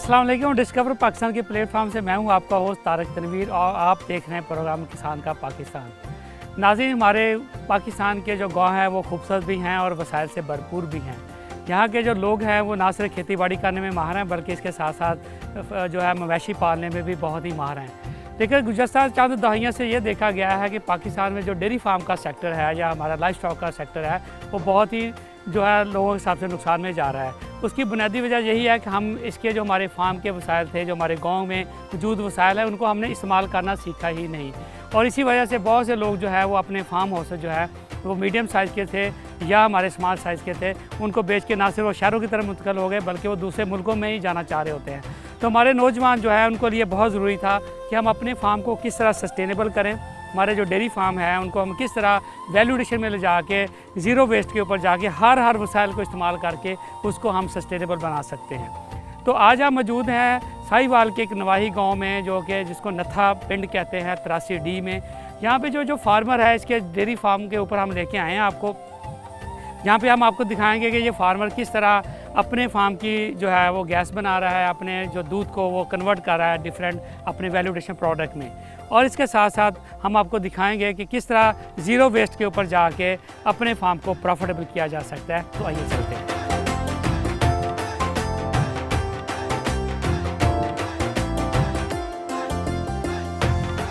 अस्सलाम वालेकुम। डिस्कवर पाकिस्तान के प्लेटफॉर्म से मैं हूं आपका होस्ट तारक तनवीर और आप देख रहे हैं प्रोग्राम किसान का पाकिस्तान। नाज़रीन, हमारे पाकिस्तान के जो गांव हैं वो खूबसूरत भी हैं और वसाइल से भरपूर भी हैं। यहाँ के जो लोग हैं वो ना सिर्फ खेती बाड़ी करने में माहिर हैं बल्कि इसके साथ साथ जो है मवेशी पालने में भी बहुत ही माहिर हैं। लेकिन गुज़श्ता चंद दहाइयों से ये देखा गया है कि पाकिस्तान में जो डेयरी फार्म का सेक्टर है या हमारा लाइफ स्टॉक का सेक्टर है वो बहुत ही जो है लोगों के हिसाब से नुकसान में जा रहा है। उसकी बुनियादी वजह यही है कि हम इसके जो हमारे फार्म के वसाइल थे, जो हमारे गांव में मौजूद वसाइल है, उनको हमने इस्तेमाल करना सीखा ही नहीं। और इसी वजह से बहुत से लोग जो है वो अपने फार्म हाउस जो है वो मीडियम साइज़ के थे या हमारे स्मॉल साइज़ के थे, उनको बेच के ना सिर्फ वो शहरों की तरफ मुंतकिल हो गए बल्कि वो दूसरे मुल्कों में ही जाना चाह रहे होते हैं। तो हमारे नौजवान जो है उनको लिए बहुत ज़रूरी था कि हम अपने फार्म को किस तरह सस्टेनेबल करें। हमारे जो डेयरी फार्म है उनको हम किस तरह वैल्यू एडिशन में ले जाके ज़ीरो वेस्ट के ऊपर जाके हर वसाइल को इस्तेमाल करके उसको हम सस्टेनेबल बना सकते हैं। तो आज हम मौजूद हैं साहिवाल के एक नवाही गांव में जो कि जिसको नथा पिंड कहते हैं 83D में। यहाँ पे जो फार्मर है इसके डेयरी फार्म के ऊपर हम लेके आए हैं आपको। यहाँ पे हम आपको दिखाएंगे कि ये फार्मर किस तरह अपने फार्म की जो है वो गैस बना रहा है, अपने जो दूध को वो कन्वर्ट कर रहा है डिफरेंट अपने वैल्यू एडिशन प्रोडक्ट में। और इसके साथ साथ हम आपको दिखाएंगे कि किस तरह ज़ीरो वेस्ट के ऊपर जाके अपने फार्म को प्रॉफिटेबल किया जा सकता है। तो आइए चलते हैं।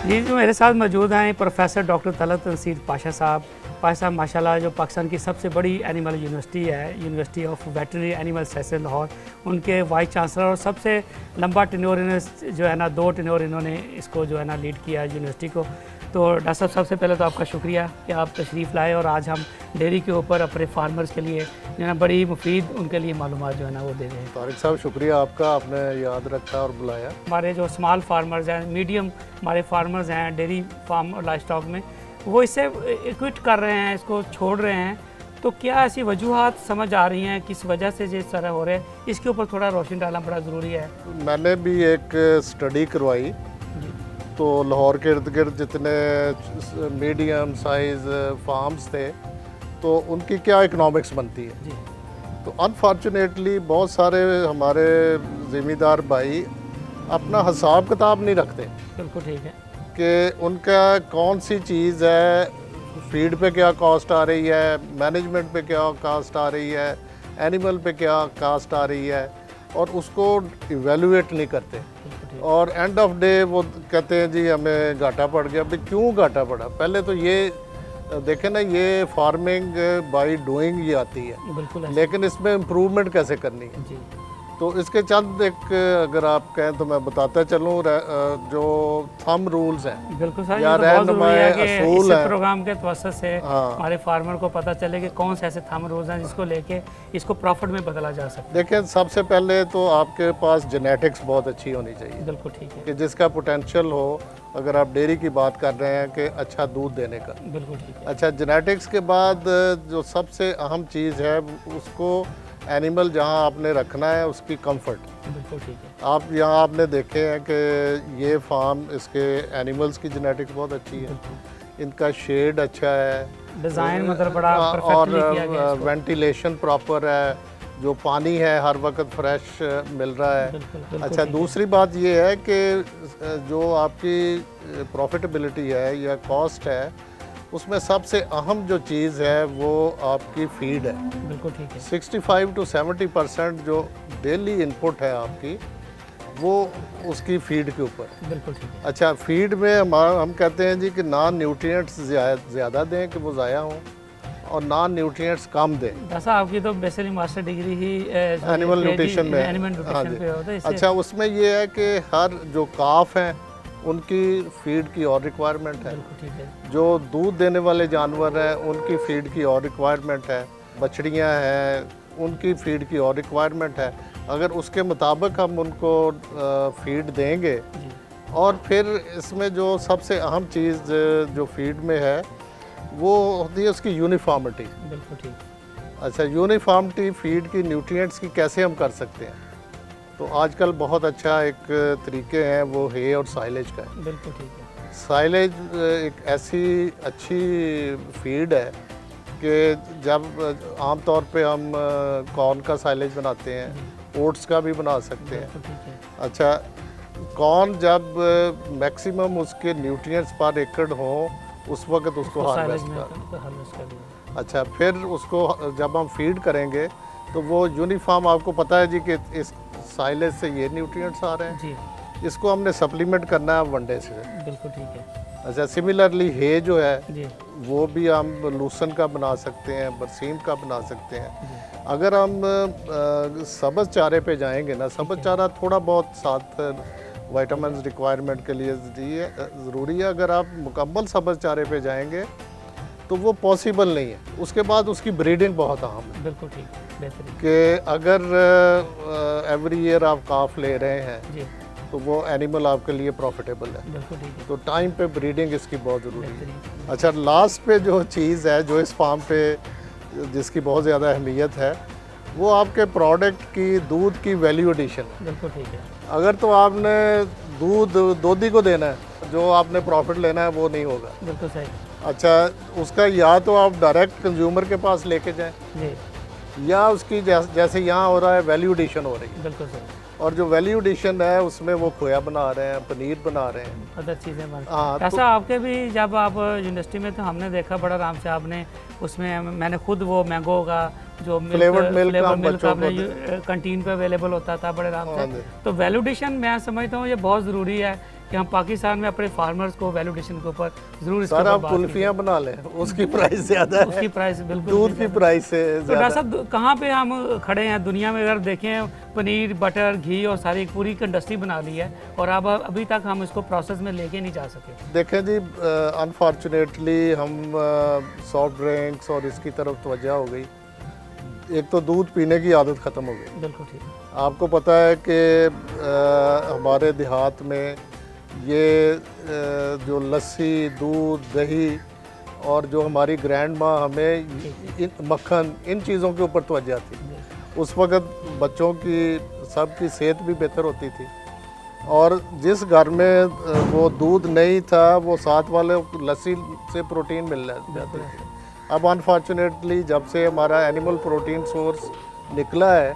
जी, जो मेरे साथ मौजूद हैं प्रोफेसर डॉक्टर तलत तनसीर पाशा साहब। पाशा साहब माशाल्लाह जो पाकिस्तान की सबसे बड़ी एनिमल यूनिवर्सिटी है, university of veterinary animal sciences Lahore, उनके वाइस चांसलर और सबसे लंबा टेन्योर जो है ना 2 टेन्योर इन्होंने इसको जो है ना लीड किया है यूनिवर्सिटी को। तो डॉक्टर साहब सबसे पहले तो आपका शुक्रिया कि आप तशरीफ़ लाए और आज हम डेयरी के ऊपर अपने फार्मर्स के लिए जो है ना बड़ी मुफीद उनके लिए मालूमात जो है ना वो दे रहे हैं। तारिक साहब शुक्रिया आपका, आपने याद रखा और बुलाया। हमारे जो स्मॉल फार्मर्स हैं, मीडियम हमारे फार्मर्स हैं डेयरी फार्म और लाइफ स्टॉक में, वो इससे इक्विट कर रहे हैं, इसको छोड़ रहे हैं। तो क्या ऐसी वजूहात समझ आ रही हैं किस वजह से जिस तरह हो रहे हैं, इसके ऊपर थोड़ा रोशनी डालना बड़ा ज़रूरी है। मैंने भी एक स्टडी करवाई तो लाहौर के इर्द गिर्द जितने मीडियम साइज़ फार्म्स थे तो उनकी क्या इकनॉमिक्स बनती है जी। तो अनफॉर्चुनेटली बहुत सारे हमारे ज़िम्मेदार भाई अपना हिसाब किताब नहीं रखते। बिल्कुल ठीक है कि उनका कौन सी चीज़ है, फीड पे क्या कॉस्ट आ रही है, मैनेजमेंट पे क्या कॉस्ट आ रही है, एनिमल पे क्या कॉस्ट आ रही है, और उसको इवेलुएट नहीं करते। और एंड ऑफ डे वो कहते हैं जी हमें घाटा पड़ गया। भाई क्यों घाटा पड़ा? पहले तो ये देखें ना, ये फार्मिंग बाय डूइंग ही आती है, बिल्कुल, लेकिन इसमें इम्प्रूवमेंट कैसे करनी है जी। तो इसके चंद एक अगर आप कहें तो मैं बताता चलूँ जो थंब रूल्स हैं। बिल्कुल सर, या ये तो बहुत ज़रूरी है कि असूल इस है। प्रोग्राम के तवज्जुह से हाँ। हमारे फार्मर को पता चले कि कौन से ऐसे थंब रूल्स हैं जिसको लेके इसको प्रॉफिट में बदला जा सकता है। देखें, सबसे पहले तो आपके पास जेनेटिक्स बहुत अच्छी होनी चाहिए बिल्कुल ठीक है, कि जिसका पोटेंशियल हो। अगर आप डेयरी की बात कर रहे हैं कि अच्छा दूध देने का, बिल्कुल ठीक है। अच्छा जेनेटिक्स के बाद जो सबसे अहम चीज़ है उसको एनिमल जहां आपने रखना है उसकी कंफर्ट। बिल्कुल ठीक है। आप यहाँ आपने देखे हैं कि ये फार्म इसके एनिमल्स की जेनेटिक्स बहुत अच्छी है, इनका शेड अच्छा है, डिज़ाइन मतलब बड़ा और परफेक्टली किया गया है इसको। वेंटिलेशन प्रॉपर है, जो पानी है हर वक्त फ्रेश मिल रहा है। बिल्कुल अच्छा, ठीक है। दूसरी बात ये है कि जो आपकी प्रॉफिटेबिलिटी है या कॉस्ट है उसमें सबसे अहम जो चीज़ है वो आपकी फीड है। बिल्कुल ठीक है। 65 to 70% जो डेली इनपुट है आपकी वो उसकी फीड के ऊपर। बिल्कुल ठीक है। अच्छा, फीड में हम कहते हैं जी कि नॉन न्यूट्रिएंट्स ज़्यादा दें कि वो ज़ाया हों, और नॉन न्यूट्रिएंट्स कम दें। ऐसा आपकी तो बेसिकली मास्टर डिग्री ही एनिमल न्यूट्रिशन में। एनिमल हाँ न्यूट्रिशन जी। पे होता है। अच्छा, उसमें ये है कि हर जो काफ हैं उनकी फीड की और रिक्वायरमेंट है, बिल्कुल ठीक है। जो दूध देने वाले जानवर हैं उनकी फीड की और रिक्वायरमेंट है, बछड़ियाँ हैं उनकी फीड की और रिक्वायरमेंट है। अगर उसके मुताबिक हम उनको फीड देंगे, और फिर इसमें जो सबसे अहम चीज़ जो फीड में है वो होती है उसकी यूनिफॉर्मिटी। बिल्कुल ठीक। अच्छा, यूनिफॉर्मिटी फीड की न्यूट्रिएंट्स की कैसे हम कर सकते हैं? तो आजकल बहुत अच्छा एक तरीके हैं वो हे और साइलेज का है। बिल्कुल ठीक है। साइलेज एक ऐसी अच्छी फीड है कि जब आम तौर पे हम कॉर्न का साइलेज बनाते हैं ओट्स का भी बना सकते हैं। बिल्कुल ठीक है। अच्छा, कॉर्न जब मैक्सिमम उसके न्यूट्रिएंट्स पर एकड़ हो उस वक्त उसको हार्वेस्ट कर। अच्छा, फिर उसको जब हम फीड करेंगे तो वो यूनिफॉर्म, आपको पता है जी कि इस साइलेज से ये न्यूट्रिएंट्स आ रहे हैं जी। इसको हमने सप्लीमेंट करना है वनडे से। बिल्कुल ठीक है। अच्छा, सिमिलरली हे जो है जी वो भी हम लूसन का बना सकते हैं, बरसीम का बना सकते हैं। जी। अगर हम सब्ज़ चारे पे जाएंगे ना, सब्ज़ चारा थोड़ा बहुत साथ विटामिन रिक्वायरमेंट के लिए ज़रूरी है। अगर आप मुकम्मल सब्ज़ चारे पे जाएंगे तो वो पॉसिबल नहीं है। उसके बाद उसकी ब्रीडिंग बहुत अहम है। बिल्कुल ठीक, बेहतरीन। कि अगर एवरी ईयर आप काफ ले रहे हैं जी तो वो एनिमल आपके लिए प्रॉफिटेबल है। बिल्कुल ठीक है। तो टाइम पे ब्रीडिंग इसकी बहुत ज़रूरी है। बेहतरीन। अच्छा, लास्ट पे जो चीज़ है जो इस फार्म पे जिसकी बहुत ज़्यादा अहमियत है वो आपके प्रोडक्ट की दूध की वैल्यू एडिशन है। बिल्कुल ठीक है। अगर तो आपने दूध दोधी को देना है, जो आपने प्रॉफिट लेना है वो नहीं होगा। बिल्कुल सही। अच्छा, उसका या तो आप डायरेक्ट कंज्यूमर के पास लेके जाएं जी या उसकी जैसे यहाँ हो रहा है वैल्यू एडिशन हो रही है। बिल्कुल सही। और जो वैल्यू एडिशन है उसमें वो खोया बना रहे हैं, पनीर बना रहे हैं। अदर चीज़ें बन। हाँ, ऐसा आपके भी जब आप यूनिवर्सिटी में तो हमने देखा बड़ा आराम से आपने उसमें मैंने खुद वो मैंगो का जो Flavored milk हम बच्चों आपने को कंटीन पे अवेलेबल होता था बड़े आराम हाँ से। जी। तो वैल्यूडेशन मैं समझता हूँ ये बहुत ज़रूरी है कि हम पाकिस्तान में अपने फार्मर्स को वैल्यूडेशन के ऊपर ज़रूर इसके सर ऊपर आप बात कुल्फियाँ बना लें, उसकी प्राइस ज़्यादा है, उसकी प्राइस बिल्कुल दूध की प्राइस से तो ज़्यादा। डॉक्टर साहब कहाँ पे हम खड़े हैं दुनिया में? अगर देखें पनीर बटर घी और सारी पूरी इंडस्ट्री बना ली है और अब अभी तक हम इसको प्रोसेस में लेके नहीं जा सके। देखें जी, अनफॉर्चुनेटली हम सॉफ्ट ड्रिंक्स और इसकी तरफ तवज्जो हो गई। एक तो दूध पीने की आदत ख़त्म हो गई। बिल्कुल ठीक। आपको पता है कि हमारे देहात में ये जो लस्सी, दूध, दही और जो हमारी ग्रैंड माँ हमें मक्खन, इन चीज़ों के ऊपर तवज्जो थी। उस वक़्त बच्चों की सबकी सेहत भी बेहतर होती थी और जिस घर में वो दूध नहीं था वो साथ वाले लस्सी से प्रोटीन मिल जाती थी। अब अनफॉर्चुनेटली जब से हमारा एनिमल प्रोटीन सोर्स निकला है,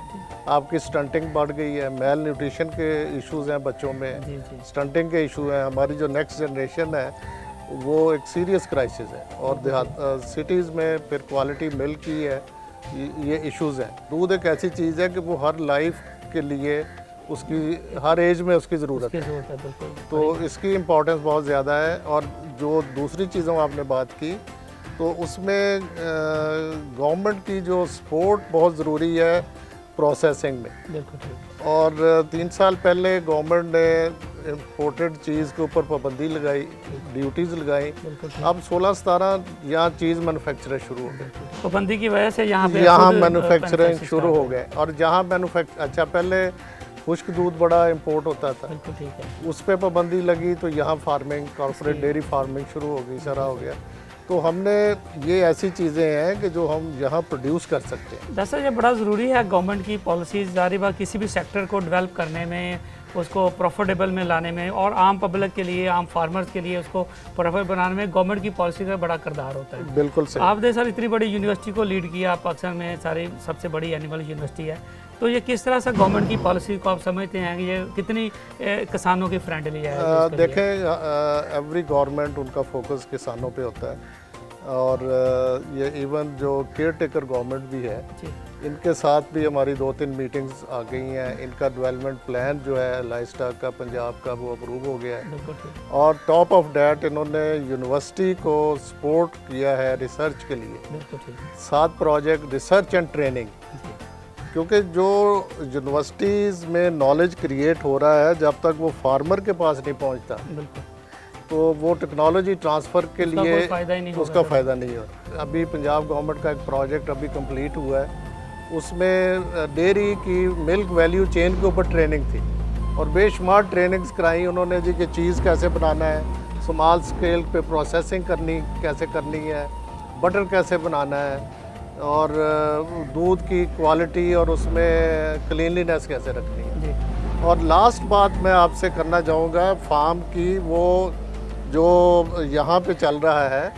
आपकी स्टंटिंग बढ़ गई है, मेल न्यूट्रिशन के इश्यूज़ हैं बच्चों में, जी जी स्टंटिंग के इशू हैं। हमारी जो नेक्स्ट जनरेशन है वो एक सीरियस क्राइसिस है और देहात सिटीज़ में फिर क्वालिटी मिल्क की है, ये इश्यूज़ हैं। दूध एक ऐसी चीज़ है कि वो हर लाइफ के लिए उसकी हर एज में उसकी ज़रूरत है, बिल्कुल। तो इसकी इम्पोर्टेंस बहुत ज़्यादा है। और जो दूसरी चीज़ों आपने बात की तो उसमें गवर्नमेंट की जो सपोर्ट बहुत ज़रूरी है प्रोसेसिंग में। बिल्कुल ठीक। और 3 साल पहले गवर्नमेंट ने इम्पोर्टेड चीज़ के ऊपर पाबंदी लगाई, ड्यूटीज़ लगाई। बिल्कुल। अब 16-17 यहाँ चीज़ मैन्युफैक्चरिंग शुरू हो गई। पाबंदी की वजह से यहाँ मैन्युफैक्चरिंग शुरू हो गए और जहाँ अच्छा पहले खुश्क दूध बड़ा इंपोर्ट होता था, बिल्कुल ठीक है। उस पर पाबंदी लगी तो यहाँ फार्मिंग, कॉर्पोरेट डेयरी फार्मिंग शुरू हो गई, सारा हो गया। तो हमने ये ऐसी चीज़ें हैं कि जो हम यहाँ प्रोड्यूस कर सकते हैं। दरअसल ये बड़ा ज़रूरी है गवर्नमेंट की पॉलिसीज़ जारी बात किसी भी सेक्टर को डेवलप करने में, उसको प्रॉफिटेबल में लाने में और आम पब्लिक के लिए, आम फार्मर्स के लिए उसको प्रॉफिट बनाने में गवर्नमेंट की पॉलिसी का बड़ा किरदार होता है। बिल्कुल सही। आपने सर इतनी बड़ी यूनिवर्सिटी को लीड किया, पाकिस्तान में सारी सबसे बड़ी एनिमल यूनिवर्सिटी है, तो ये किस तरह से गवर्नमेंट की पॉलिसी को आप समझते हैं कि ये कितनी किसानों की फ्रेंडली है? देखें, एवरी गवर्नमेंट उनका फोकस किसानों पे होता है और ये इवन जो केयर टेकर गवर्नमेंट भी है, इनके साथ भी हमारी 2-3 मीटिंग्स आ गई हैं। इनका डेवलपमेंट प्लान जो है लाइवस्टॉक का पंजाब का वो अप्रूव हो गया है और टॉप ऑफ डैट इन्होंने यूनिवर्सिटी को सपोर्ट किया है रिसर्च के लिए। 7 प्रोजेक्ट रिसर्च एंड ट्रेनिंग, क्योंकि जो यूनिवर्सिटीज़ में नॉलेज क्रिएट हो रहा है जब तक वो फार्मर के पास नहीं पहुंचता तो वो टेक्नोलॉजी ट्रांसफ़र के लिए उसका फ़ायदा नहीं हो। अभी पंजाब गवर्नमेंट का एक प्रोजेक्ट अभी कंप्लीट हुआ है, उसमें डेयरी की मिल्क वैल्यू चेन के ऊपर ट्रेनिंग थी और बेशुमार ट्रेनिंग्स कराई उन्होंने जी कि चीज़ कैसे बनाना है, स्मॉल स्केल पे प्रोसेसिंग कैसे करनी है, बटर कैसे बनाना है और दूध की क्वालिटी और उसमें क्लीनलीनेस कैसे रखनी है। और लास्ट बात मैं आपसे करना चाहूँगा फार्म की, वो जो यहाँ पे चल रहा है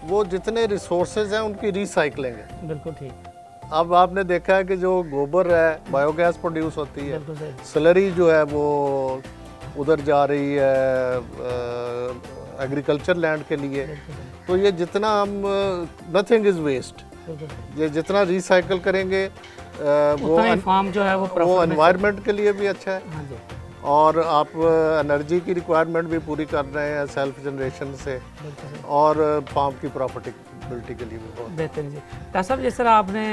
वो जितने रिसोर्सेज हैं उनकी रिसाइकलिंग है। बिल्कुल ठीक। अब आपने देखा है कि जो गोबर है बायोगैस प्रोड्यूस होती है, बिल्कुल सही। स्लरी जो है वो उधर जा रही है एग्रीकल्चर लैंड के लिए। बिल्कुल सही, तो ये जितना हम नथिंग इज़ वेस्ट, बिल्कुल सही। ये जितना रिसाइकल करेंगे वो उतना ही फार्म जो है वो profit में- एनवायरनमेंट के लिए भी अच्छा है, हाँ जी, और आप एनर्जी की रिक्वायरमेंट भी पूरी कर रहे हैं सेल्फ जनरेशन से, बिल्कुल सही। और फार्म की प्रॉफिटेबिलिटी के लिए भी बहुत। बेहतरीन जी। डॉक्टर साहब, जिस तरह आपने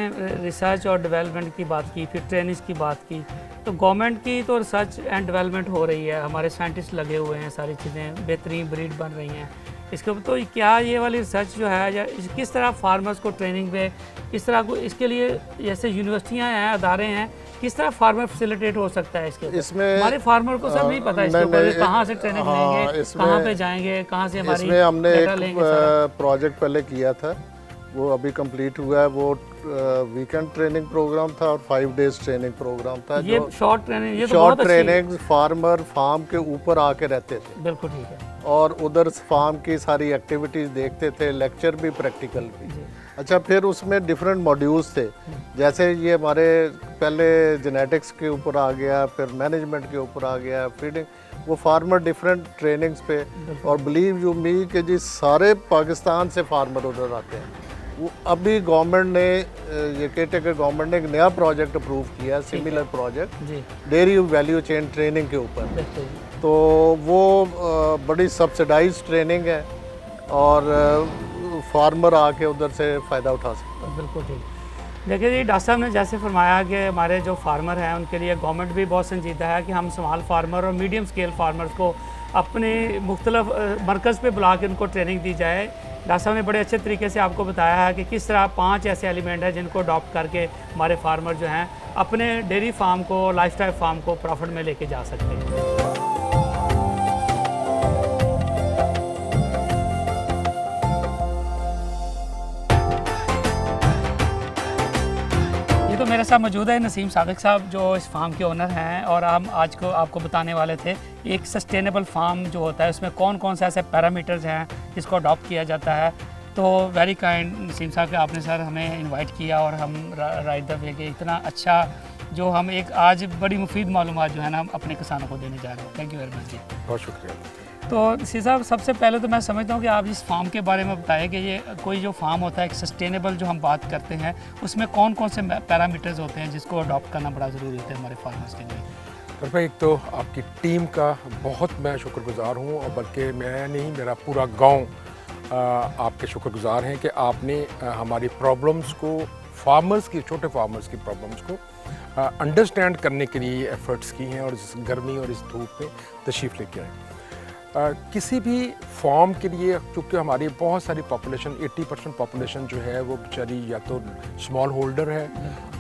रिसर्च और डेवलपमेंट की बात की, फिर ट्रेनिंग्स की बात की, तो गवर्नमेंट की तो रिसर्च एंड डेवलपमेंट हो रही है, हमारे साइंटिस्ट लगे हुए हैं, सारी चीज़ें बेहतरीन ब्रीड बन रही हैं इसके ऊपर। तो क्या ये वाली रिसर्च जो है, या किस तरह फार्मर्स को ट्रेनिंग पे, किस तरह को इसके लिए, जैसे यूनिवर्सिटियाँ हैं, अदारे हैं, किस तरह फार्मर फैसिलिटेट हो सकता है इसके ऊपर? इसमें हमारे फार्मर को सब नहीं पता इसके ऊपर, कहाँ से ट्रेनिंग लेंगे, इसमें- कहाँ पे जाएंगे, कहाँ से हमारी इसमें हमने data एक लेंगे सारा? प्रोजेक्ट पहले किया था, वो अभी कंप्लीट हुआ है। वो वीकेंड ट्रेनिंग प्रोग्राम था और 5 डेज ट्रेनिंग प्रोग्राम था। ये जो शॉर्ट ट्रेनिंग, ये तो शॉर्ट बहुत अच्छी, ट्रेनिंग फार्मर फार्म के ऊपर आके रहते थे बिल्कुल ठीक है और उधर फार्म की सारी एक्टिविटीज़ देखते थे, लेक्चर भी प्रैक्टिकल भी। जी। अच्छा, फिर उसमें डिफरेंट मॉड्यूल्स थे, जैसे ये हमारे पहले जेनेटिक्स के ऊपर आ गया, फिर मैनेजमेंट के ऊपर आ गया, फीडिंग, वो फार्मर डिफरेंट ट्रेनिंग्स पे। और बिलीव यू मी कि जी सारे पाकिस्तान से फार्मर उधर आते हैं। वो अभी गवर्नमेंट ने ये केटेकर गवर्नमेंट ने एक नया प्रोजेक्ट अप्रूव किया, सिमिलर प्रोजेक्ट जी, डेयरी वैल्यू चेन ट्रेनिंग के ऊपर। बिल्कुल तो वो बड़ी सब्सिडाइज ट्रेनिंग है और फार्मर आके उधर से फ़ायदा उठा सकता है। बिल्कुल ठीक। देखिए जी, डॉक्टर साहब ने जैसे फरमाया कि हमारे जो फार्मर हैं उनके लिए गवर्नमेंट भी बहुत संजीदा है कि हम स्मॉल फार्मर और मीडियम स्केल फार्मर्स को अपने मुख्तलिफ मरकज़ पे बुला के उनको ट्रेनिंग दी जाए। डॉक्टर साहब ने बड़े अच्छे तरीके से आपको बताया है कि किस तरह 5 ऐसे एलिमेंट हैं जिनको अडॉप्ट करके हमारे फार्मर जो हैं अपने डेयरी फार्म को, लाइफस्टाइल फार्म को प्रॉफिट में लेके जा सकते हैं। तो मेरे साथ मौजूद है नसीम सादिक साहब, जो इस फार्म के ओनर हैं, और हम आज को आपको बताने वाले थे एक सस्टेनेबल फार्म जो होता है उसमें कौन कौन से ऐसे पैरामीटर्स हैं जिसको अडॉप्ट किया जाता है। तो वेरी काइंड नसीम साहब कि आपने सर हमें इनवाइट किया और हम राइट द वे के इतना अच्छा जो हम एक आज बड़ी मुफीद मालूमात जो है ना हम अपने किसानों को देने जा रहे हैं। थैंक यू वेरी मच जी। बहुत शुक्रिया। तो नसीम साहब, सबसे पहले तो मैं समझता हूँ कि आप इस फार्म के बारे में बताएं कि ये कोई जो फार्म होता है एक सस्टेनेबल जो हम बात करते हैं उसमें कौन कौन से पैरामीटर्स होते हैं जिसको अडॉप्ट करना बड़ा ज़रूरी होता है हमारे फार्मर्स के लिए। पर भाई, एक तो आपकी टीम का बहुत मैं शुक्रगुजार हूँ, और बल्कि मैं नहीं, मेरा पूरा गांव आपके शुक्रगुजार हैं कि आपने हमारी प्रॉब्लम्स को, फार्मर्स की, छोटे फार्मर्स की प्रॉब्लम्स को अंडरस्टैंड करने के लिए एफ़र्ट्स की हैं और इस गर्मी और इस धूप में तशरीफ़ लेके आए। किसी भी फॉर्म के लिए, चूँकि हमारी बहुत सारी पॉपुलेशन 80% पॉपुलेशन जो है वो बेचारी या तो स्मॉल होल्डर है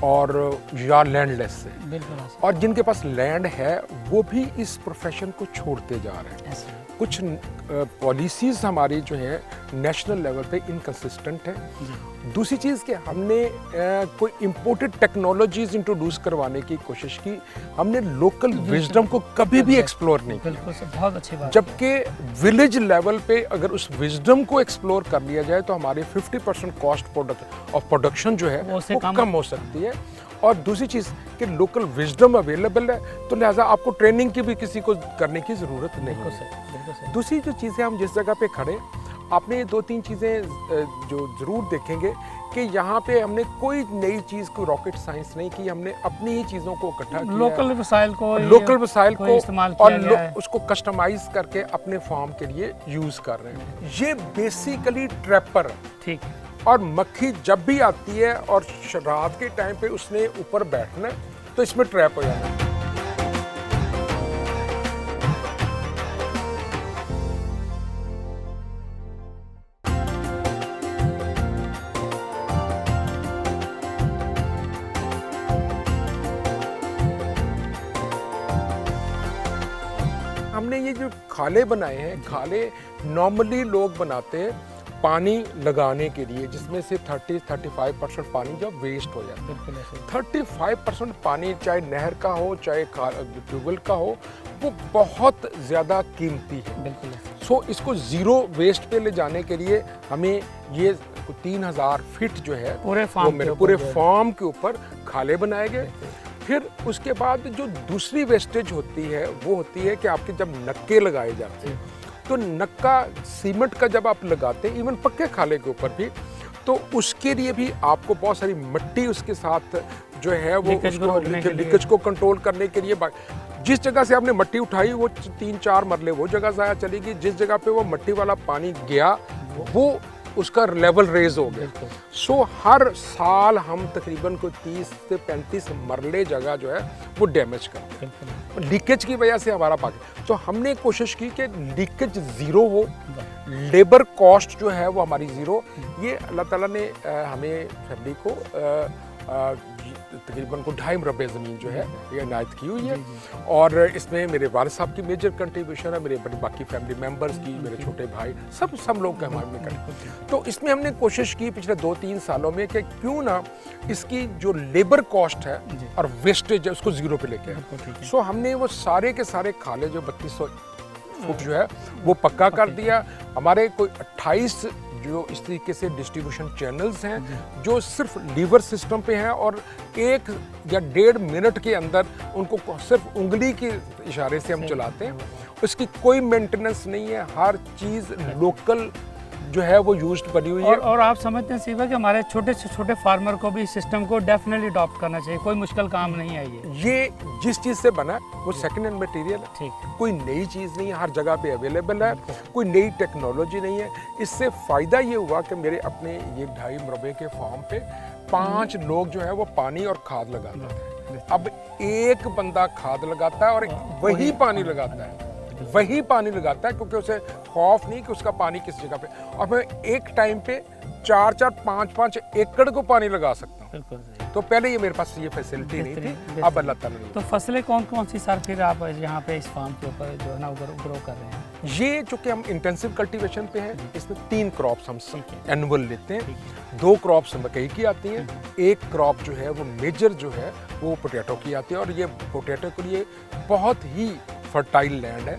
और या लैंडलेस है, बिल्कुल और जिनके पास लैंड है वो भी इस प्रोफेशन को छोड़ते जा रहे हैं। ऐसे कुछ पॉलिसीज़ हमारी जो है नेशनल लेवल पे इनकंसिस्टेंट है। दूसरी चीज़ कि हमने कोई इम्पोर्टेड टेक्नोलॉजीज़ इंट्रोड्यूस करवाने की कोशिश की, हमने लोकल विजडम को कभी भी एक्सप्लोर नहीं किया। बिल्कुल सर, बहुत अच्छी बात। जबकि विलेज लेवल पे अगर उस विजडम को एक्सप्लोर कर लिया जाए तो हमारी 50% कॉस्ट ऑफ प्रोडक्शन जो है वो कम हो सकती है। और दूसरी चीज़ कि लोकल विजडम अवेलेबल है, तो लिहाजा आपको ट्रेनिंग की भी किसी को करने की ज़रूरत नहीं बिल्कुल है। सर, बिल्कुल सर। दूसरी जो चीज़ें, हम जिस जगह पे खड़े, आपने ये 2-3 चीज़ें जो ज़रूर देखेंगे कि यहाँ पे हमने कोई नई चीज़, कोई रॉकेट साइंस नहीं की, हमने अपनी ही चीज़ों को इकट्ठा किया, लोकल वसाइल को, लोकल वसाइल को इस्तेमाल और किया गया है। उसको कस्टमाइज करके अपने फार्म के लिए यूज़ कर रहे हैं। ये बेसिकली ट्रैपर, ठीक, और मक्खी जब भी आती है और रात के टाइम पे उसने ऊपर बैठना है तो इसमें ट्रैप हो जाना है। हमने ये जो खाले बनाए हैं, खाले नॉर्मली लोग बनाते हैं पानी लगाने के लिए, जिसमें से 30-35% पानी जो वेस्ट हो जाता है। बिल्कुल ऐसे। 35% पानी चाहे नहर का हो चाहे ट्यूबवेल का हो, वो बहुत ज़्यादा कीमती है। बिल्कुल ऐसे। सो इसको ज़ीरो वेस्ट पे ले जाने के लिए हमें ये 3000 फीट जो है पूरे वो फार्म मेरे पूरे फार्म के ऊपर खाले बनाए गए। फिर उसके बाद जो दूसरी वेस्टेज होती है वो होती है कि आपके जब नक्के लगाए जाते हैं, तो नक्का सीमेंट का जब आप लगाते हैं इवन पक्के खाले के ऊपर भी, तो उसके लिए भी आपको बहुत सारी मिट्टी उसके साथ जो है वो लीकेज को कंट्रोल करने के लिए जिस जगह से आपने मिट्टी उठाई वो 3-4 मरले वो जगह ज़ाया चलेगी, जिस जगह पे वो मिट्टी वाला पानी गया वो उसका लेवल रेज हो गया। सो हर साल हम तकरीबन कोई 30 से 35 मरले जगह जो है वो डैमेज करते हैं लीकेज की वजह से हमारा पानी। तो हमने कोशिश की कि लीकेज ज़ीरो हो, लेबर कॉस्ट जो है वो हमारी ज़ीरो। ये अल्लाह ताला ने हमें फैमिली को तकरीबन को 2.5 मरबे ज़मीन जो है ये इनायत की हुई है, और इसमें मेरे वालिद साहब की मेजर कंट्रीब्यूशन है, मेरे बाकी फैमिली मेम्बर्स की, मेरे छोटे भाई, सब लोग का हमारे में करें। तो इसमें हमने कोशिश की पिछले 2-3 सालों में कि क्यों ना इसकी जो लेबर कॉस्ट है और वेस्टेज है उसको ज़ीरो पे लेके आए। सो हमने वो सारे के सारे खाले जो 3200 फुट जो है वो पक्का कर दिया। हमारे कोई 28 जो इस तरीके से डिस्ट्रीब्यूशन चैनल्स हैं जो सिर्फ लीवर सिस्टम पे हैं, और 1 या 1.5 मिनट के अंदर उनको सिर्फ उंगली के इशारे से हम चलाते हैं। उसकी कोई मेंटेनेंस नहीं है, हर चीज़ लोकल जो है वो यूज्ड बनी हुई है। और आप समझते हैं सीबा कि हमारे छोटे से छोटे फार्मर को भी इस सिस्टम को डेफिनेटली अडॉप्ट करना चाहिए, कोई मुश्किल काम नहीं है ये जिस चीज़ से बना है वो सेकेंड हैंड मटेरियल है, ठीक, कोई नई चीज़ नहीं है, हर जगह पे अवेलेबल है, कोई नई टेक्नोलॉजी नहीं है। इससे फ़ायदा ये हुआ कि मेरे अपने ये 2.5 मरबे के फार्म पे 5 लोग जो है वो पानी और खाद लगाते हैं। अब एक बंदा खाद लगाता है और वही पानी लगाता है, वही पानी लगाता है, क्योंकि उसे खौफ नहीं कि उसका पानी किस जगह पे, और मैं एक टाइम पे 4-4, 5-5 एकड़ को पानी लगा सकता हूँ। तो पहले ये मेरे पास ये फैसिलिटी नहीं थी, अब अल्लाह ताला ने। तो फसलें कौन कौन सी सर फिर आप यहाँ पे इस फार्म के ऊपर जो है ना ग्रो कर रहे हैं? ये चूँकि हम इंटेंसिव कल्टीवेशन पे हैं, इसमें 3 क्रॉप्स हम एनुअल लेते हैं। 2 क्रॉप्स मकई की आती हैं, 1 क्रॉप जो है वो मेजर जो है वो पोटैटो की आती है, और ये पोटैटो के लिए बहुत ही फर्टाइल लैंड है।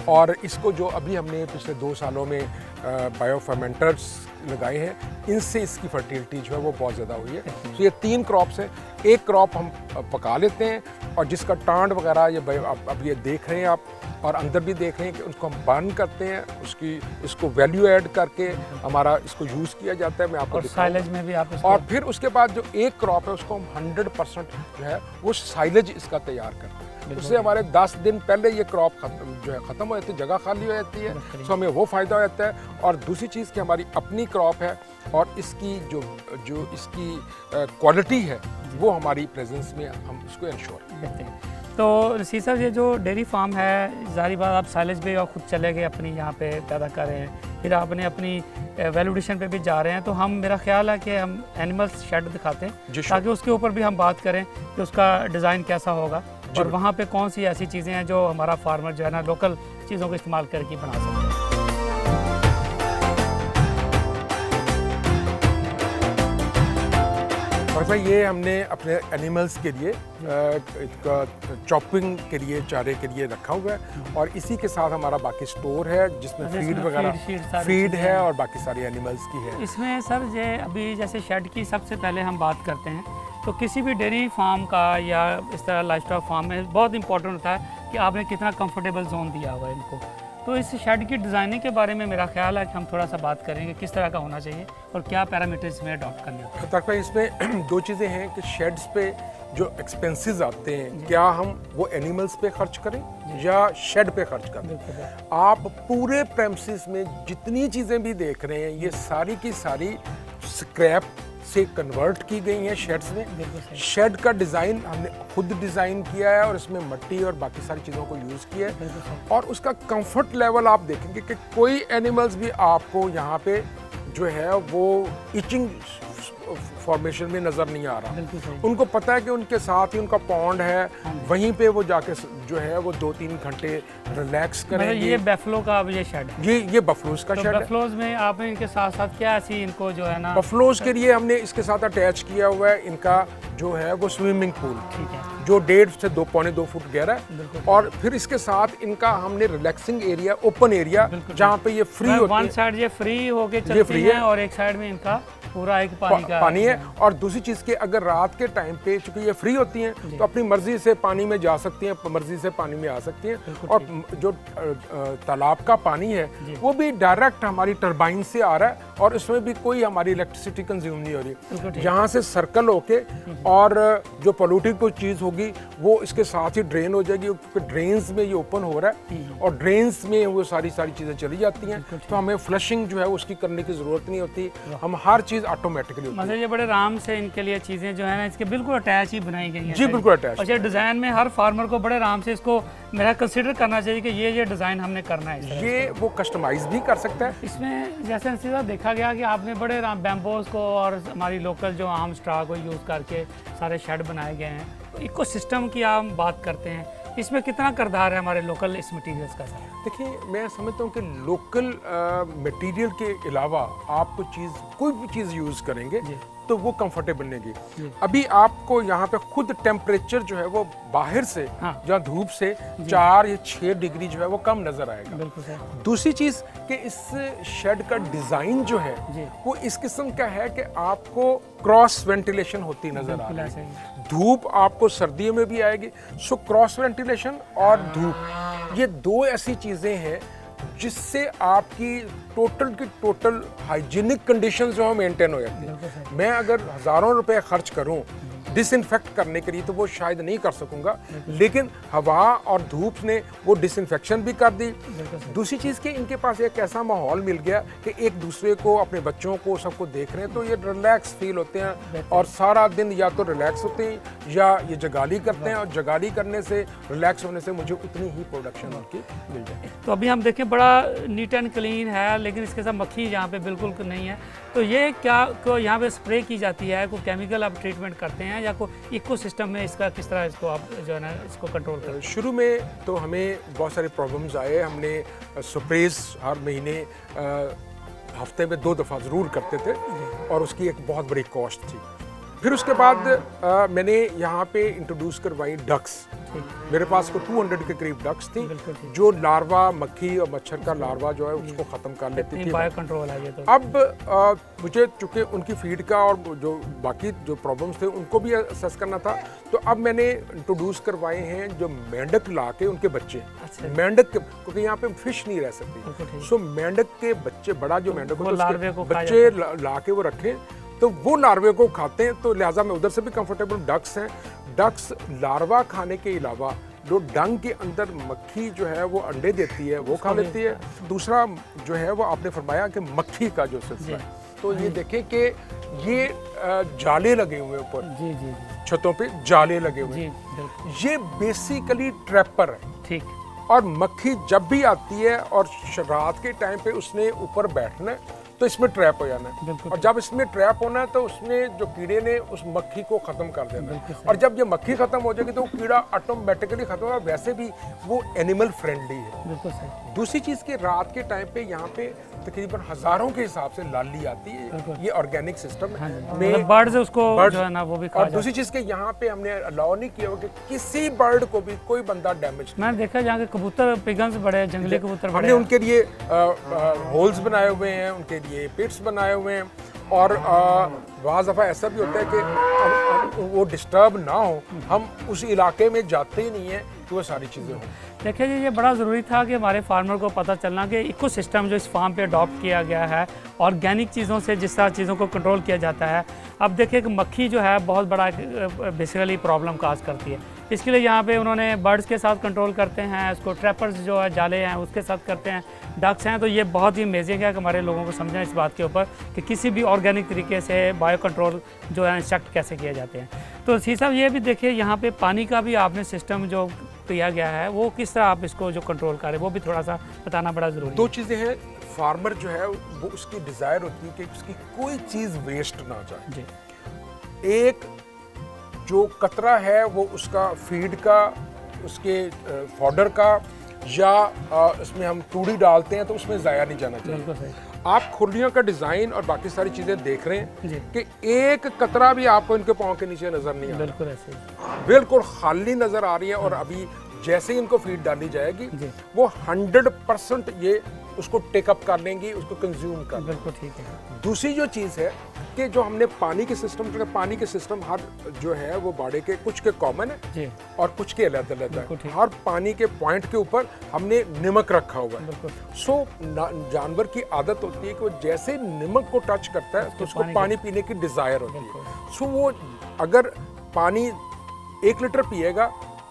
और इसको जो अभी हमने पिछले 2 सालों में बायो फर्मेंटर्स लगाए हैं, इनसे इसकी फर्टिलिटी जो है वो बहुत ज़्यादा हुई है। तो ये 3 क्रॉप्स हैं। 1 क्रॉप हम पका लेते हैं, और जिसका टांड वगैरह ये अब ये देख रहे हैं आप, और अंदर भी देख रहे हैं कि उसको हम बर्न करते हैं, इसको वैल्यू ऐड करके हमारा इसको यूज़ किया जाता है। मैं आपको साइलेज में भी आप और फिर उसके बाद जो 1 क्रॉप है उसको हम 100% जो है वो साइलेज इसका तैयार करते हैं। उससे हमारे 10 दिन पहले ये क्रॉप ख़त्म हो जाती है, जगह खाली हो जाती है, तो हमें वो फ़ायदा हो जाता है। और दूसरी चीज़ कि हमारी अपनी क्रॉप है, और इसकी जो इसकी क्वालिटी है वो हमारी प्रेजेंस में हम उसको इंश्योर करते हैं। तो रशीद साहब, ये जो डेयरी फार्म है, ज़ाहिर बात आप साइलेज भी और ख़ुद चले गए अपनी यहाँ पे पैदा कर रहे हैं, फिर आपने अपनी वैल्यूडेशन पे भी जा रहे हैं, तो हम मेरा ख्याल है कि हम एनिमल्स शेड दिखाते हैं ताकि उसके ऊपर भी हम बात करें कि उसका डिज़ाइन कैसा होगा, और वहाँ पे कौन सी ऐसी चीज़ें हैं जो हमारा फार्मर जो है ना लोकल चीज़ों को इस्तेमाल करके बना सकते हैं। और भाई ये हमने अपने एनिमल्स के लिए चॉपिंग के लिए, चारे के लिए रखा हुआ है, और इसी के साथ हमारा बाकी स्टोर है जिसमें फीड वगैरह फीड है और बाकी सारी एनिमल्स की है। इसमें सर ये अभी जैसे शेड की सबसे पहले हम बात करते हैं, तो किसी भी डेयरी फार्म का या इस तरह लाइवस्टॉक फार्म में बहुत इंपॉर्टेंट होता है कि आपने कितना कंफर्टेबल जोन दिया हुआ है इनको। तो इस शेड की डिज़ाइनिंग के बारे में मेरा ख्याल है कि हम थोड़ा सा बात करेंगे किस तरह का होना चाहिए और क्या पैरामीटर्स में अडॉप्ट करने होते हैं। तो इसमें 2 चीज़ें हैं कि शेड्स पे जो एक्सपेंसेस आते हैं, क्या हम वो एनिमल्स पे खर्च करें या शेड पे खर्च करें। आप पूरे प्रेमिसेस में जितनी चीज़ें भी देख रहे हैं, ये सारी की सारी स्क्रैप से कन्वर्ट की गई हैं शेड्स में। शेड का डिज़ाइन हमने खुद डिज़ाइन किया है, और इसमें मिट्टी और बाकी सारी चीज़ों को यूज़ किया है, और उसका कंफर्ट लेवल आप देखेंगे कि कोई एनिमल्स भी आपको यहाँ पे जो है वो इचिंग फॉर्मेशन में नज़र नहीं आ रहा। उनको पता है कि उनके साथ ही उनका पॉन्ड है, वहीं पे वो जाके जो है वो 2-3 घंटे रिलैक्स करेंगे। ये बफलो का अब ये शेड है, ये बफलोज का शेड है। बफलोज में आपने इनके साथ साथ क्या ऐसी इनको जो है ना, बफलोज के लिए हमने इसके साथ अटैच किया हुआ है इनका जो है वो स्विमिंग पूल, ठीक है, जो 1.5 से 2-2.25 फुट गहरा है, और फिर इसके साथ इनका हमने रिलैक्सिंग एरिया, ओपन एरिया, जहाँ पे ये फ्री होती है। वन साइड ये फ्री होके चलती है और एक साइड में इनका पूरा एक पानी का पानी है। और दूसरी चीज़ कि अगर रात के टाइम पे चूंकि ये फ्री होती हैं तो अपनी मर्जी से पानी में जा सकती हैं, मर्जी से पानी में आ सकती हैं। और जो तालाब का पानी है वो भी डायरेक्ट हमारी टरबाइन से आ रहा है और इसमें भी कोई हमारी इलेक्ट्रिसिटी कंज्यूम नहीं हो रही। यहाँ से सर्कल होके और जो पोल्यूटेड कोई चीज़ होगी वो इसके साथ ही ड्रेन हो जाएगी, क्योंकि ड्रेन्स में ये ओपन हो रहा है और ड्रेन्स में वो सारी चीज़ें चली जाती हैं। तो हमें फ्लशिंग जो है उसकी करने की ज़रूरत नहीं होती, हम हर चीज़ ऑटोमेटिकली होती है। मतलब ये बड़े आराम से इनके लिए चीज़ें जो है ना इसके बिल्कुल अटैच ही बनाई गई हैं। जी बिल्कुल अटैच। और ये डिज़ाइन में हर फार्मर को बड़े आराम से इसको मेरा कंसिडर करना चाहिए कि ये डिज़ाइन हमने करना है। ये वो कस्टमाइज भी कर सकता है। इसमें जैसे सीधा देखा गया कि आपने बड़े आराम बैम्बोस को और हमारी लोकल जो आम स्ट्रा को यूज़ करके सारे शेड बनाए गए हैं। इको सिस्टम की आप बात करते हैं, इसमें कितना किरदार है हमारे लोकल इस मटेरियल्स का? सर देखिए, मैं समझता हूँ कि लोकल मटेरियल के अलावा आप कोई भी चीज़ यूज़ करेंगे तो वो कंफर्टेबल बनेगी। अभी आपको यहाँ पे खुद टेम्परेचर जो है वो बाहर से जहाँ धूप से 4 या 6 डिग्री जो है वो कम नजर आएगा। बिल्कुल सर। दूसरी चीज़ कि इस शेड का डिज़ाइन जो है वो इस किस्म का है कि आपको क्रॉस वेंटिलेशन होती नजर आ रही है। धूप आपको सर्दियों में भी आएगी। सो क्रॉस वेंटिलेशन और धूप ये दो ऐसी चीज़ें हैं जिससे आपकी टोटल हाइजीनिक कंडीशंस जो है मेंटेन हो जाती है। मैं अगर हज़ारों रुपए खर्च करूं डिसइंफेक्ट करने के लिए तो वो शायद नहीं कर सकूंगा, लेकिन हवा और धूप ने वो डिसइंफेक्शन भी कर दी। दूसरी चीज़ कि इनके पास एक ऐसा माहौल मिल गया कि एक दूसरे को, अपने बच्चों को, सबको देख रहे हैं तो ये रिलैक्स फील होते हैं और सारा दिन या तो रिलैक्स होते हैं या ये जगाली करते हैं। और जगाली करने से, रिलैक्स होने से मुझे उतनी ही प्रोडक्शन उनकी मिल जाए। तो अभी हम देखें बड़ा नीट एंड क्लीन है, लेकिन इसके साथ मक्खी यहाँ पे बिल्कुल नहीं है। तो ये क्या को यहाँ पे स्प्रे की जाती है, कोई केमिकल आप ट्रीटमेंट करते हैं या कोई इको सिस्टम में इसका किस तरह इसको आप जो है ना इसको कंट्रोल करते हैं? शुरू में तो हमें बहुत सारे प्रॉब्लम्स आए। हमने स्प्रेज हर महीने हफ्ते में 2 दफ़ा ज़रूर करते थे और उसकी एक बहुत बड़ी कॉस्ट थी। फिर उसके बाद मैंने यहाँ पे इंट्रोड्यूस करवाई डक्स। मेरे पास को 200 के करीब डक्स थी जो लार्वा, मक्खी और मच्छर का लार्वा जो है उसको ख़त्म कर लेती थी। बायो कंट्रोल है ये तो। अब मुझे चूँकि उनकी फीड का और जो बाकी जो प्रॉब्लम्स थे उनको भी असेस करना था, तो अब मैंने इंट्रोड्यूस करवाए हैं जो मेंढक ला के उनके बच्चे। मेंढक क्योंकि यहाँ पे फिश नहीं रह सकती, सो मेंढक के बच्चे, बड़ा जो मेंढक होता है बच्चे ला के वो रखें तो वो लार्वे को खाते हैं। तो लिहाजा मैं उधर से भी कंफर्टेबल। डक्स हैं, डक्स लार्वा खाने के अलावा जो डंग के अंदर मक्खी जो है वो अंडे देती है वो खा लेती है। दूसरा जो है वो आपने फरमाया कि मक्खी का जो सिलसिला है, तो ये देखें कि ये जाले लगे हुए ऊपर, जी छतों पे जाले लगे हुए, ये बेसिकली ट्रैपर है। ठीक। और मक्खी जब भी आती है और रात के टाइम पे उसने ऊपर बैठना है तो इसमें ट्रैप हो जाना है, और जब इसमें ट्रैप होना है तो उसमें जो कीड़े ने उस मक्खी को ख़त्म कर देना है। और जब ये मक्खी ख़त्म हो जाएगी तो वो कीड़ा ऑटोमेटिकली ख़त्म होगा। वैसे भी वो एनिमल फ्रेंडली है। बिल्कुल सही। दूसरी चीज़ कि रात के टाइम पे यहाँ पे तकरीबन हज़ारों के हिसाब से लाली आती है। ये ऑर्गेनिक सिस्टम में बर्ड्स उसको जो है ना वो भी खा। और दूसरी चीज़ कि यहाँ पे हमने अलाउ नहीं किया कि किसी बर्ड को भी कोई बंदा डैमेज। मैंने देखा जहाँ के कबूतर, पिगन्स बड़े, जंगली कबूतर बड़े, हमने उनके लिए होल्स बनाए हुए हैं, उनके लिए पिट्स बनाए हुए हैं। और बाज़ दफ़ा ऐसा भी होता है कि वो डिस्टर्ब ना हो, हम उस इलाके में जाते ही नहीं हैं कि वो सारी चीज़ें हों। देखिए जी, ये बड़ा ज़रूरी था कि हमारे फार्मर को पता चलना कि इको सिस्टम जो इस फार्म पे अडॉप्ट किया गया है, ऑर्गेनिक चीज़ों से जिस तरह चीज़ों को कंट्रोल किया जाता है। अब देखिए कि मक्खी जो है बहुत बड़ा बेसिकली प्रॉब्लम काज करती है। इसके लिए यहाँ पे उन्होंने बर्ड्स के साथ कंट्रोल करते हैं, उसको ट्रैपर्स जो है जाले हैं उसके साथ करते हैं, डक्स हैं। तो ये बहुत ही अमेजिंग है कि हमारे लोगों को समझना इस बात के ऊपर कि किसी भी ऑर्गेनिक तरीके से बायो कंट्रोल जो है इंस्ट्रक्ट कैसे किए जाते हैं। तो सी साहब ये भी देखिए यहाँ पे पानी का भी आपने सिस्टम जो किया गया है वो किस तरह आप इसको जो कंट्रोल करें वो भी थोड़ा सा बताना बड़ा ज़रूरी है। 2 चीज़ें हैं। फार्मर जो है वो उसकी डिज़ायर होती है कि उसकी कोई चीज़ वेस्ट ना जाए जी। एक जो कतरा है वो उसका फीड का, उसके फॉडर का, या इसमें हम तूड़ी डालते हैं तो उसमें ज़ाया नहीं जाना चाहिए। आप खुरलियों का डिज़ाइन और बाकी सारी चीज़ें देख रहे हैं कि एक कतरा भी आपको इनके पाँव के नीचे नज़र नहीं आ रहा। बिल्कुल ऐसे बिल्कुल खाली नज़र आ रही है। और अभी जैसे ही इनको फीड डाली जाएगी वो 100% ये उसको टेकअप कर लेंगी, उसको कंज्यूम कर। बिल्कुल ठीक है। दूसरी जो चीज़ है कि जो हमने पानी के सिस्टम हर जो है वो बाड़े के कुछ के कॉमन है जी और कुछ के अलग अलग बिल्कुल है। ठीक। हर पानी के पॉइंट के ऊपर हमने नमक रखा हुआ है। बिल्कुल सो जानवर की आदत होती है कि वो जैसे नमक को टच करता है तो उसको पानी पीने की डिजायर होती है। सो वो अगर पानी 1 लीटर पिएगा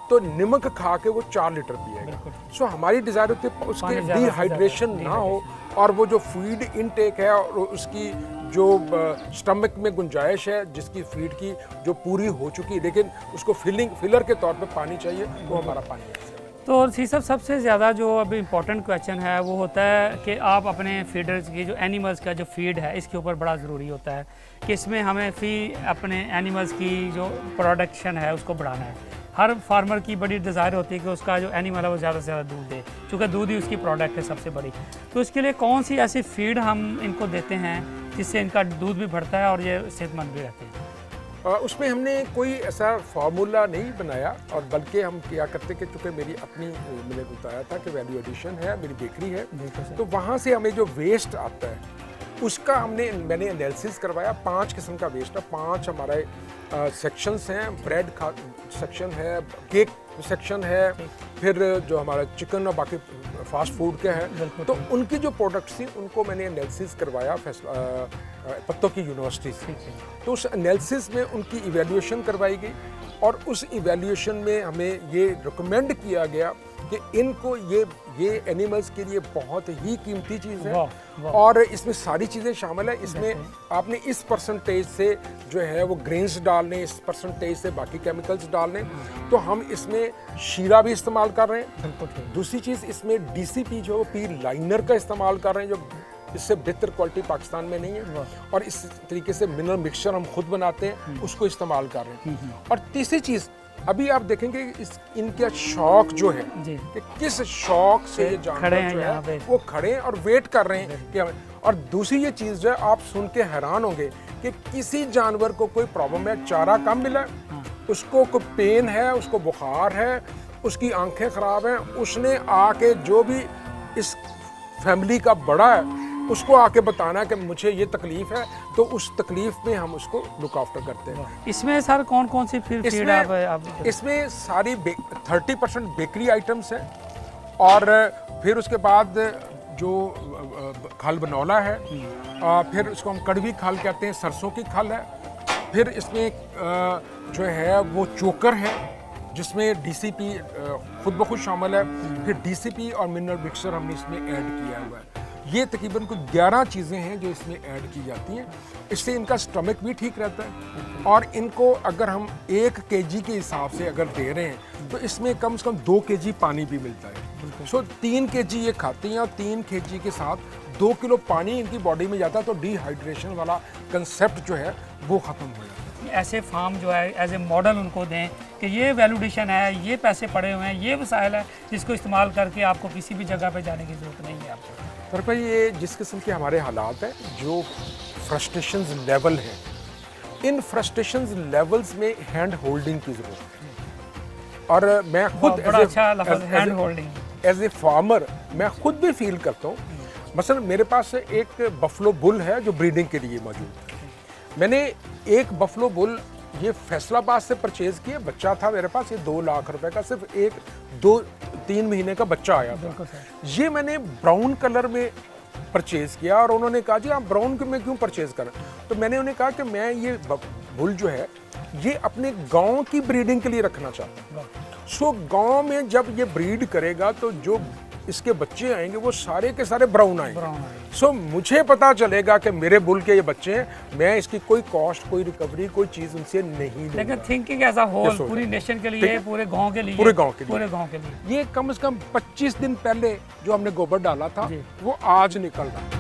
तो नमक खा के वो 4 लीटर पिएगा। सो हमारी डिजायर होती है उसके डिहाइड्रेशन ना हो और वो जो फीड इनटेक है और उसकी जो स्टमक में गुंजाइश है जिसकी फीड की जो पूरी हो चुकी है, लेकिन उसको फिलर के तौर पे पानी चाहिए, वो हमारा पानी है। तो सीसब सबसे ज़्यादा जो अभी इम्पोर्टेंट क्वेश्चन है वो होता है कि आप अपने फीडर्स की जो एनिमल्स का जो फीड है इसके ऊपर बड़ा ज़रूरी होता है कि इसमें हमें अपने एनिमल्स की जो प्रोडक्शन है उसको बढ़ाना है। हर फार्मर की बड़ी डिज़ायर होती है कि उसका जो एनिमल है वो ज़्यादा से ज़्यादा दूध दे, क्योंकि दूध ही उसकी प्रोडक्ट है सबसे बड़ी। तो इसके लिए कौन सी ऐसी फीड हम इनको देते हैं जिससे इनका दूध भी बढ़ता है और ये सेहतमंद भी रहते हैं? उसमें हमने कोई ऐसा फार्मूला नहीं बनाया और बल्कि हम क्या करते कि चूँकि मेरी अपनी मैंने बताया था कि वैल्यू एडिशन है, मेरी बेकरी है, तो वहाँ से हमें जो वेस्ट आता है उसका मैंने एनालिसिस करवाया। 5 किस्म का वेस्ट है, 5 हमारे सेक्शंस हैं। ब्रेड सेक्शन है, केक सेक्शन है, फिर जो हमारा चिकन और बाकी फास्ट फूड के हैं, तो उनकी जो प्रोडक्ट्स थी उनको मैंने एनालिसिस करवाया पत्तों की यूनिवर्सिटी से। तो उस एनालिसिस में उनकी इवैल्यूएशन करवाई गई और उस इवैल्यूएशन में हमें ये रिकमेंड किया गया कि इनको ये एनिमल्स के लिए बहुत ही कीमती चीज़ है और इसमें सारी चीज़ें शामिल है। इसमें आपने इस परसेंटेज से जो है वो ग्रेन्स डालने, इस परसेंटेज से बाकी केमिकल्स डालने, तो हम इसमें शीरा भी इस्तेमाल कर रहे हैं। दूसरी चीज़ इसमें DCP जो पी लाइनर का इस्तेमाल कर रहे हैं, जो इससे बेहतर क्वालिटी पाकिस्तान में नहीं है, और इस तरीके से मिनरल मिक्सचर हम खुद बनाते हैं, उसको इस्तेमाल कर रहे हैं। और तीसरी चीज़ अभी आप देखेंगे इनका शौक जो है कि किस शौक से ये जानवर जो है वो खड़े हैं और वेट कर रहे हैं कि और दूसरी ये चीज़ जो है आप सुन के हैरान होंगे कि किसी जानवर को कोई प्रॉब्लम है, चारा कम मिला, उसको कोई पेन है, उसको बुखार है, उसकी आंखें ख़राब हैं, उसने आके जो भी इस फैमिली का बड़ा है उसको आके बताना कि मुझे ये तकलीफ है, तो उस तकलीफ में हम उसको लुक आफ्टर करते हैं। इसमें सर कौन कौन सी फीड आप इसमें सारी 30% बेकरी आइटम्स हैं और फिर उसके बाद जो खल बनौला है, फिर उसको हम कड़वी खल कहते हैं, सरसों की खल है, फिर इसमें जो है वो चोकर है जिसमें DCP खुद ब खुद शामिल है, फिर DCP और मिनरल मिक्सचर हमने इसमें ऐड किया हुआ है। ये तकरीबन कुछ 11 चीज़ें हैं जो इसमें ऐड की जाती हैं। इससे इनका स्टमक भी ठीक रहता है और इनको अगर हम 1 kg के हिसाब से अगर दे रहे हैं तो इसमें कम से कम 2 kg पानी भी मिलता है। सो 3 kg ये खाती हैं और 3 kg के साथ 2 किलो पानी इनकी बॉडी में जाता है, तो डिहाइड्रेशन वाला कंसेप्ट जो है वो ख़त्म हो जाता है। ऐसे फार्म जो है एज ए मॉडल उनको दें कि ये वैल्यूडेशन है, ये पैसे पड़े हुए हैं, ये वसाइल है जिसको इस्तेमाल करके आपको किसी भी जगह पे जाने की ज़रूरत नहीं है आपको। पर भाई ये जिस किस्म के हमारे हालात हैं, जो फ्रस्ट्रेशंस लेवल है, इन फ्रस्ट्रेशंस लेवल्स में हैंड होल्डिंग की ज़रूरत है। और मैं खुद hand holding as a farmer मैं खुद भी फील करता हूँ। मसलन मेरे पास एक बफलो बुल है जो ब्रीडिंग के लिए मौजूद है। मैंने एक बफलो बुल ये फैसलाबाद से परचेज़ किया, बच्चा था मेरे पास, ये 2 लाख रुपए का सिर्फ 1-2-3 महीने का बच्चा आया था। ये मैंने ब्राउन कलर में परचेज़ किया और उन्होंने कहा जी आप ब्राउन में क्यों परचेज़ करें, तो मैंने उन्हें कहा कि मैं ये बुल जो है ये अपने गांव की ब्रीडिंग के लिए रखना चाहता हूँ। सो गांव में जब ये ब्रीड करेगा तो जो इसके बच्चे आएंगे वो सारे के सारे ब्राउन आएंगे। सो मुझे पता चलेगा कि मेरे बुल के ये बच्चे हैं, मैं इसकी कोई कॉस्ट, कोई रिकवरी, कोई चीज़ उनसे नहीं लूंगा। लेकिन थिंकिंग एज अ होल, पूरी नेशन के लिए, पूरे गांव के लिए, पूरे गांव के लिए ये कम से कम 25 दिन पहले जो हमने गोबर डाला था वो आज निकल रहा है।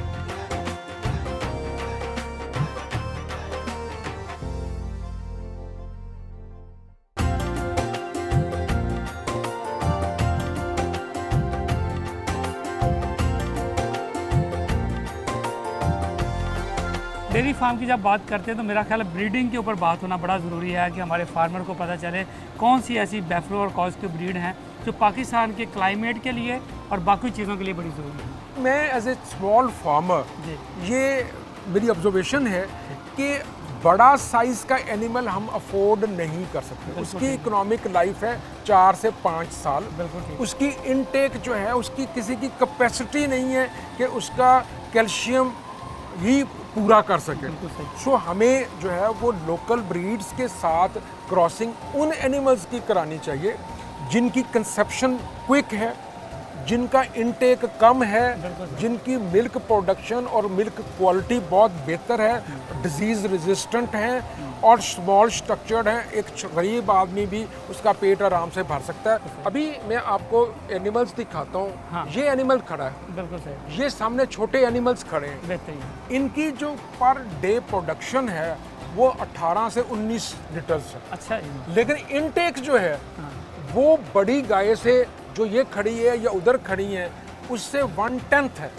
डेयरी फार्म की जब बात करते हैं तो मेरा ख्याल है ब्रीडिंग के ऊपर बात होना बड़ा ज़रूरी है कि हमारे फार्मर को पता चले कौन सी ऐसी बैफलो और कॉज की ब्रीड हैं जो पाकिस्तान के क्लाइमेट के लिए और बाकी चीज़ों के लिए बड़ी ज़रूरी है। मैं एज ए स्मॉल फार्मर ये मेरी ऑब्जर्वेशन है कि बड़ा साइज का एनिमल हम अफोर्ड नहीं कर सकते। उसकी इकोनॉमिक लाइफ है 4 से 5 साल। बिल्कुल ठीक। उसकी इनटेक जो है, उसकी किसी की कैपेसिटी नहीं है कि उसका कैल्शियम ही पूरा कर सके। बिल्कुल सही। सो हमें जो है वो लोकल ब्रीड्स के साथ क्रॉसिंग उन एनिमल्स की करानी चाहिए जिनकी कंसेप्शन क्विक है, जिनका इनटेक कम है, जिनकी मिल्क प्रोडक्शन और मिल्क क्वालिटी बहुत बेहतर है, डिजीज़ रेजिस्टेंट हैं और स्मॉल स्ट्रक्चर्ड हैं। एक गरीब आदमी भी उसका पेट आराम से भर सकता है। अभी मैं आपको एनिमल्स दिखाता हूँ। हाँ। ये एनिमल खड़ा है, बिल्कुल सही। ये सामने छोटे एनिमल्स खड़े हैं। बेहतरीन। इनकी जो पर डे प्रोडक्शन है वो 18 से 19 लीटर्स है, अच्छा जी। लेकिन इनटेक जो है हाँ। वो बड़ी गाय से जो ये खड़ी है या उधर खड़ी है उससे 1/10 है।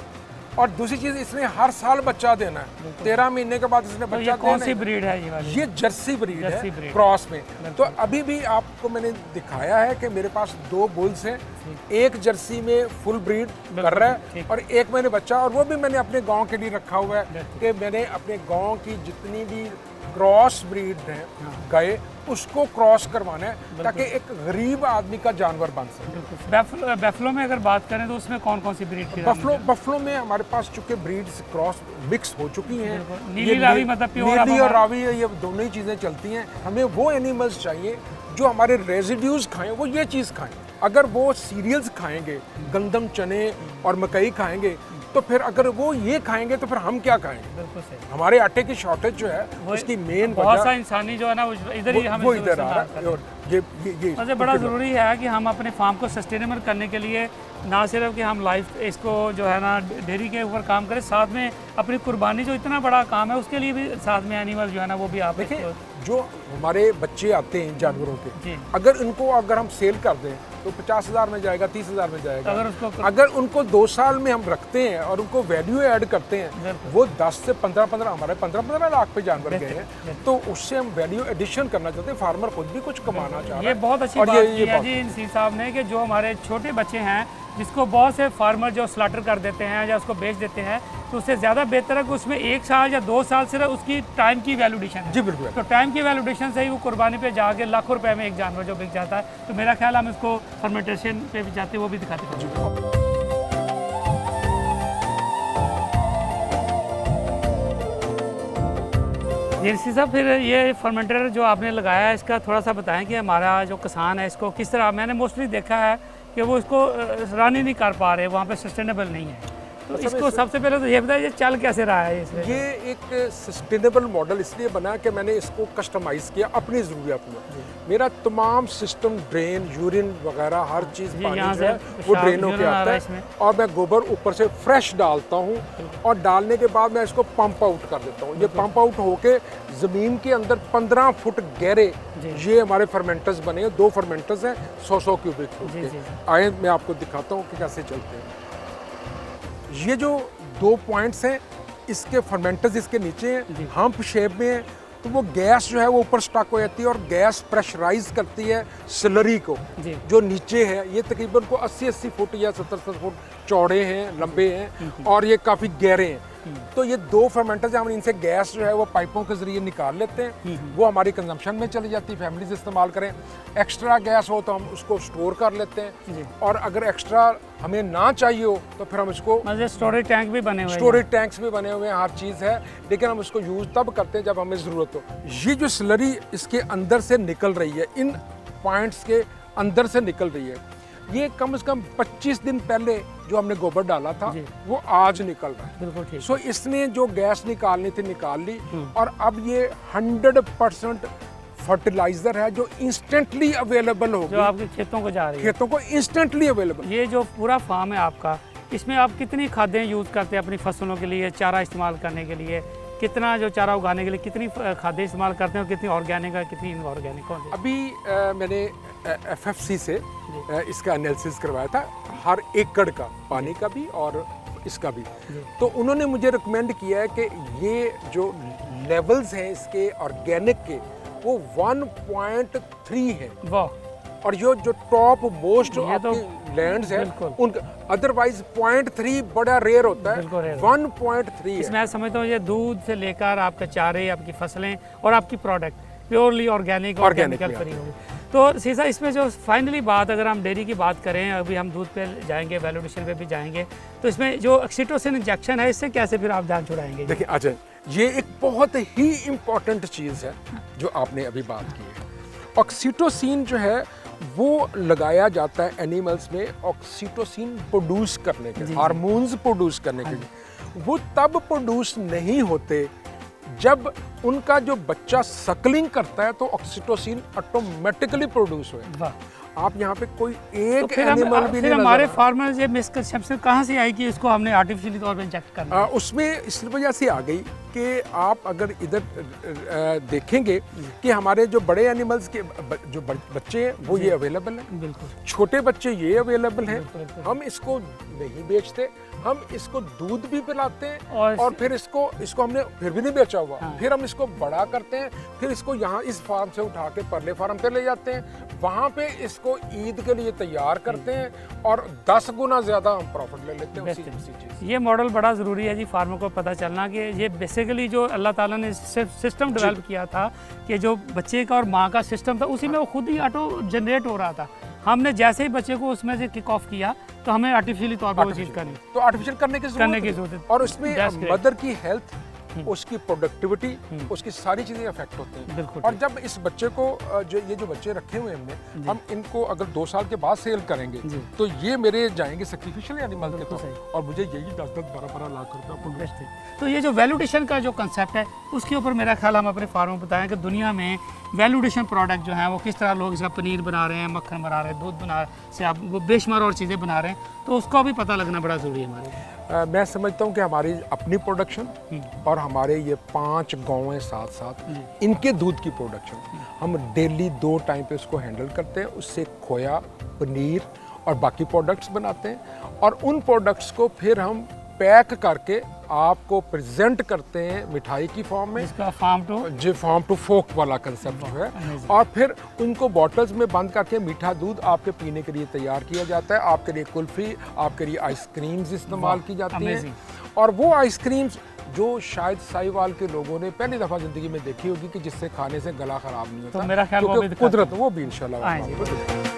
और दूसरी चीज़, इसने हर साल बच्चा देना है। 13 महीने के बाद इसने तो बच्चा ये देना कौन सी है। ब्रीड है ये वाली? ये जर्सी ब्रीड जर्सी है ब्रीड। क्रॉस में। तो अभी भी आपको मैंने दिखाया है कि मेरे पास 2 बुल्स हैं, एक जर्सी में फुल ब्रीड कर रहा है ठीक। और एक मैंने बच्चा, और वो भी मैंने अपने गांव के लिए रखा हुआ है कि मैंने अपने गांव की जितनी भी क्रॉस ब्रीड हैं गाय उसको क्रॉस करवाना है ताकि एक गरीब आदमी का जानवर बन सके। बैफलो में अगर बात करें तो उसमें कौन कौन सी ब्रीड की? बफलो में हमारे पास चूंकि ब्रीड्स क्रॉस मिक्स हो चुकी हैं। नीली रावी मतलब प्योर नीली और रावी, ये दोनों ही चीज़ें चलती हैं। हमें वो एनिमल्स चाहिए जो हमारे रेजिड्यूज खाएं, वो ये चीज़ खाएं। अगर वो सीरियल्स खाएंगे, गंदम, चने और मकई खाएंगे, तो फिर अगर वो ये खाएंगे तो फिर हम क्या खाएंगे? बिल्कुल सही। हमारे आटे की शॉर्टेज जो है उसकी मेन बहुत सा इंसानी जो है ना इधर ही हमें वो इधर आ रहा है। और ये सबसे बड़ा ज़रूरी है कि हम अपने फार्म को सस्टेनेबल करने के लिए ना सिर्फ कि हम लाइफ इसको जो है ना डेयरी के ऊपर काम करें, साथ में अपनी कुर्बानी जो इतना बड़ा काम है उसके लिए भी साथ में एनिमल जो है ना वो भी आप देखिए। जो हमारे बच्चे आते हैं जानवरों के, जी। अगर हम सेल कर दें तो 50,000 में जाएगा, 30,000 में जाएगा। अगर उनको 2 साल में हम रखते हैं और उनको वैल्यू ऐड करते हैं, वो 10 से 15 हमारे 15 लाख पे जानवर गए हैं, तो उससे हम वैल्यू एडिशन करना चाहते हैं। फार्मर खुद भी कुछ कमाना चाह रहा है। ये बहुत अच्छी बात की है जी इन साहब ने कि जो हमारे छोटे बच्चे हैं जिसको बहुत से फार्मर जो स्लाटर कर देते हैं या उसको बेच देते हैं, तो उससे ज़्यादा बेहतर है कि उसमें 1 साल या 2 साल सिर्फ उसकी टाइम की वैल्यूडेशन है। जी बिल्कुल। तो टाइम की वैल्यूडेशन से ही वो कुर्बानी पे जाके लाखों रुपए में एक जानवर जो बिक जाता है। तो मेरा ख्याल हम इसको फर्मेंटेशन पे भी जाते हैं, वो भी दिखाते हैं। जी साहब, फिर ये फर्मेंटर जो आपने लगाया है इसका थोड़ा सा बताएं कि हमारा जो किसान है इसको किस तरह, मैंने मोस्टली देखा है कि वो इसको रन ही नहीं कर पा रहे, वहाँ पे सस्टेनेबल नहीं है। तो इसको सबसे पहले तो ये बताइए चल कैसे रहा है इसमें? ये एक सस्टेनेबल मॉडल इसलिए बना कि मैंने इसको कस्टमाइज़ किया अपनी ज़रूरत में। मेरा तमाम सिस्टम, ड्रेन, यूरिन वगैरह हर चीज़ पानी जो है वो ड्रेनों के आता है, और मैं गोबर ऊपर से फ्रेश डालता हूँ और डालने के बाद मैं इसको पंप आउट कर देता हूँ। ये पंप आउट होके ज़मीन के अंदर 15 फुट गहरे ये हमारे फर्मेंटर्स बने हैं। 2 फर्मेंटर्स हैं 100 क्यूबिक फुट के। आए मैं आपको दिखाता हूँ कि कैसे चलते हैं। ये जो 2 पॉइंट्स हैं इसके फर्मेंटर्स इसके नीचे हैं, हम्प शेप में है, तो वो गैस जो है वो ऊपर स्टॉक हो जाती है और गैस प्रेशराइज करती है स्लरी को जो नीचे है। ये तकरीबन को 80-80 फुट या 70-70 फुट चौड़े हैं, लंबे हैं और ये काफ़ी गहरे हैं। तो ये 2 फर्मेंटर्स हम इनसे गैस जो है वो पाइपों के जरिए निकाल लेते हैं, वो हमारी कंजम्पशन में चली जाती है, फैमिलीज इस्तेमाल करें। एक्स्ट्रा गैस हो तो हम उसको स्टोर कर लेते हैं, और अगर एक्स्ट्रा हमें ना चाहिए हो तो फिर हम इसको स्टोरेज टैंक भी बने हुए हैं। स्टोरेज टैंक्स भी बने हुए हैं, हर चीज़ है, लेकिन हम इसको यूज़ तब करते हैं जब हमें ज़रूरत हो। ये जो स्लरी इसके अंदर से निकल रही है, इन पॉइंट्स के अंदर से निकल रही है, ये कम से कम 25 दिन पहले जो हमने गोबर डाला था वो आज निकल रहा है। बिल्कुल ठीक। सो इसने जो गैस निकालनी थी निकाल ली, और अब ये 100% फर्टिलाइजर है जो इंस्टेंटली अवेलेबल होगी, जो आपके खेतों को जा रही है, खेतों को इंस्टेंटली अवेलेबल। ये जो पूरा फार्म है आपका, इसमें आप कितनी खादें यूज़ करते हैं अपनी फसलों के लिए, चारा इस्तेमाल करने के लिए? कितना जो चारा उगाने के लिए कितनी खादें इस्तेमाल करते हैं, कितनी ऑर्गेनिक है, कितनी इनऑर्गेनिक? अभी मैंने FFC से इसका एनालिसिस करवाया था, हर एकड़ का, पानी का भी और इसका भी। तो उन्होंने मुझे रिकमेंड किया है कि ये जो लेवल्स हैं इसके ऑर्गेनिक के वो 1.3 है, वाह। और जो टॉप मोस्ट लैंड्स है बिल्कुल। उनका, अदरवाइज 0.3 बड़ा रेयर होता है, बिल्कुल rare। 1.3 है। इसमें मैं समझता हूँ ये दूध से लेकर आपके चारे, आपकी फसलें और आपकी प्रोडक्ट प्योरली ऑर्गेनिक और Organic केमिकल में फ्री होगी। तो सीधा इसमें जो फाइनली बात, अगर हम डेयरी की बात करें, अभी हम दूध पे जाएंगे, वैल्यूएडिशन पे भी जाएंगे, तो इसमें जो ऑक्सीटोसिन इंजेक्शन है, इससे कैसे फिर आप ध्यान छुड़ाएंगे? देखिए अजय, ये एक बहुत ही इम्पॉर्टेंट चीज़ है जो आपने अभी बात की है। ऑक्सीटोसिन जो है वो लगाया जाता है एनिमल्स में ऑक्सीटोसिन प्रोड्यूस करने के, हार्मोन्स प्रोड्यूस करने के लिए। वो तब प्रोड्यूस नहीं होते जब उनका जो बच्चा सकलिंग करता है तो ऑक्सीटोसिन ऑटोमेटिकली प्रोड्यूस होए। वाह। आप यहाँ पे कोई तो एक फिर एनिमल भी फिर नहीं हमारे नजर फार्मर्स ये मिसकंसेप्शन कहाँ से आई कि इसको हमने आर्टिफिशियली तौर पे इंजेक्ट करना है? उसमें इस वजह से आ गई कि आप अगर इधर देखेंगे कि हमारे जो बड़े एनिमल्स के जो बच्चे हैं वो ये अवेलेबल हैं, बिल्कुल छोटे बच्चे ये अवेलेबल हैं। बिल्कुल। हम इसको नहीं बेचते, हम इसको दूध भी पिलाते हैं और और फिर इसको हमने फिर भी नहीं बेचा हुआ। हाँ। फिर हम इसको बड़ा करते हैं, फिर इसको यहाँ इस फार्म से उठा के परले फार्म पे ले जाते हैं, वहाँ पे इसको ईद के लिए तैयार करते हैं और 10 गुना ज़्यादा हम प्रॉफिट ले लेते हैं उसी चीज़। ये मॉडल बड़ा ज़रूरी है जी फार्मर को पता चलना कि ये बेसिकली जो अल्लाह ताला ने सिस्टम डेवलप किया था कि जो बच्चे का और माँ का सिस्टम था उसी में वो खुद ही ऑटो जनरेट हो रहा था। हमने जैसे ही बच्चे को उसमें से किक ऑफ किया तो हमें आर्टिफिशियली तौर पर वो चीज़ करनी, तो आर्टिफिशियल करने की ज़रूरत है। और उसमें That's great। मदर की हेल्थ, उसकी प्रोडक्टिविटी, उसकी सारी चीज़ें अफेक्ट होती हैं। बिल्कुल। और जब इस बच्चे को जो बच्चे रखे हुए हमने, हम इनको अगर 2 साल के बाद सेल करेंगे तो ये मेरे जाएंगे सैक्रिफिशियल एनिमल के तौर, और मुझे यही 10-12 लाख रुपए। तो ये जो वैल्यूडेशन का जो कंसेप्ट है उसके ऊपर मेरा ख्याल हम अपने फार्मों में बताएं कि दुनिया में वैल्यूडेशन प्रोडक्ट जो हैं वो किस तरह लोग इसका पनीर बना रहे हैं, मक्खन बना रहे हैं, दूध बना से आप वो बेशुमार और चीज़ें बना रहे हैं, तो उसका भी पता लगना बड़ा ज़रूरी है हमारे। मैं समझता हूँ कि हमारी अपनी प्रोडक्शन और हमारे ये 5 गाँव हैं साथ साथ, इनके दूध की प्रोडक्शन हम डेली 2 टाइम पे उसको हैंडल करते हैं। उससे खोया, पनीर और बाकी प्रोडक्ट्स बनाते हैं और उन प्रोडक्ट्स को फिर हम पैक करके आपको प्रेजेंट करते हैं मिठाई की फॉर्म में, इसका फार्म टू फोक वाला कंसेप्ट जो है, और फिर उनको बॉटल्स में बंद करके मीठा दूध आपके पीने के लिए तैयार किया जाता है। आपके लिए कुल्फी, आपके लिए आइसक्रीम्स इस्तेमाल की जाती हैं, और वो आइसक्रीम्स जो शायद साहिवाल के लोगों ने पहली दफ़ा ज़िंदगी में देखी होगी कि जिससे खाने से गला ख़राब नहीं होता, तो मेरा ख्याल वो भी कुदरत वो भी इंशाल्लाह।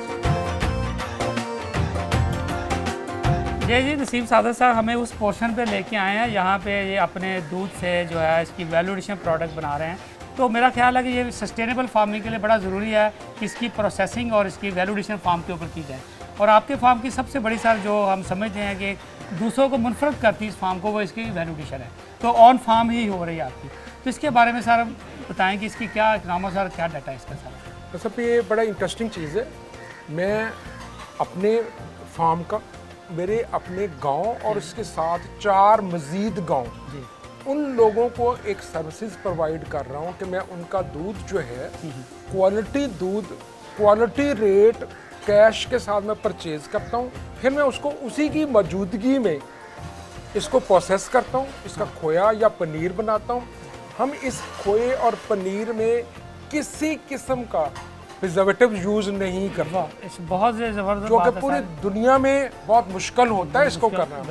जी नसीम सादत साहब हमें उस पोर्शन पे लेके आए हैं, यहाँ पे ये अपने दूध से जो है इसकी वैल्यूडेशन प्रोडक्ट बना रहे हैं। तो मेरा ख्याल है कि ये सस्टेनेबल फार्मिंग के लिए बड़ा ज़रूरी है कि इसकी प्रोसेसिंग और इसकी वैल्यूडेशन फार्म के ऊपर की जाए। और आपके फार्म की सबसे बड़ी सर जो हम समझते हैं कि दूसरों को मुनफरद करती है इस फार्म को, वो इसकी वैल्यूडेशन है, तो ऑन फार्म ही हो रही है आपकी। तो इसके बारे में सर बताएँ कि इसकी क्या इकनॉमिक्स और क्या डाटा है इसका सर? सब ये बड़ा इंटरेस्टिंग चीज़ है। मैं अपने फार्म का, मेरे अपने गांव और उसके साथ 4 मज़ीद गांव, उन लोगों को एक सर्विसेज प्रोवाइड कर रहा हूं कि मैं उनका दूध जो है क्वालिटी दूध, क्वालिटी रेट कैश के साथ मैं परचेज़ करता हूं, फिर मैं उसको उसी की मौजूदगी में इसको प्रोसेस करता हूं, इसका खोया या पनीर बनाता हूं। हम इस खोए और पनीर में किसी किस्म का प्रिजर्वेटिव यूज नहीं करता, बहुत ज़बरदस्त, जो कि पूरी दुनिया में बहुत मुश्किल होता है इसको करना।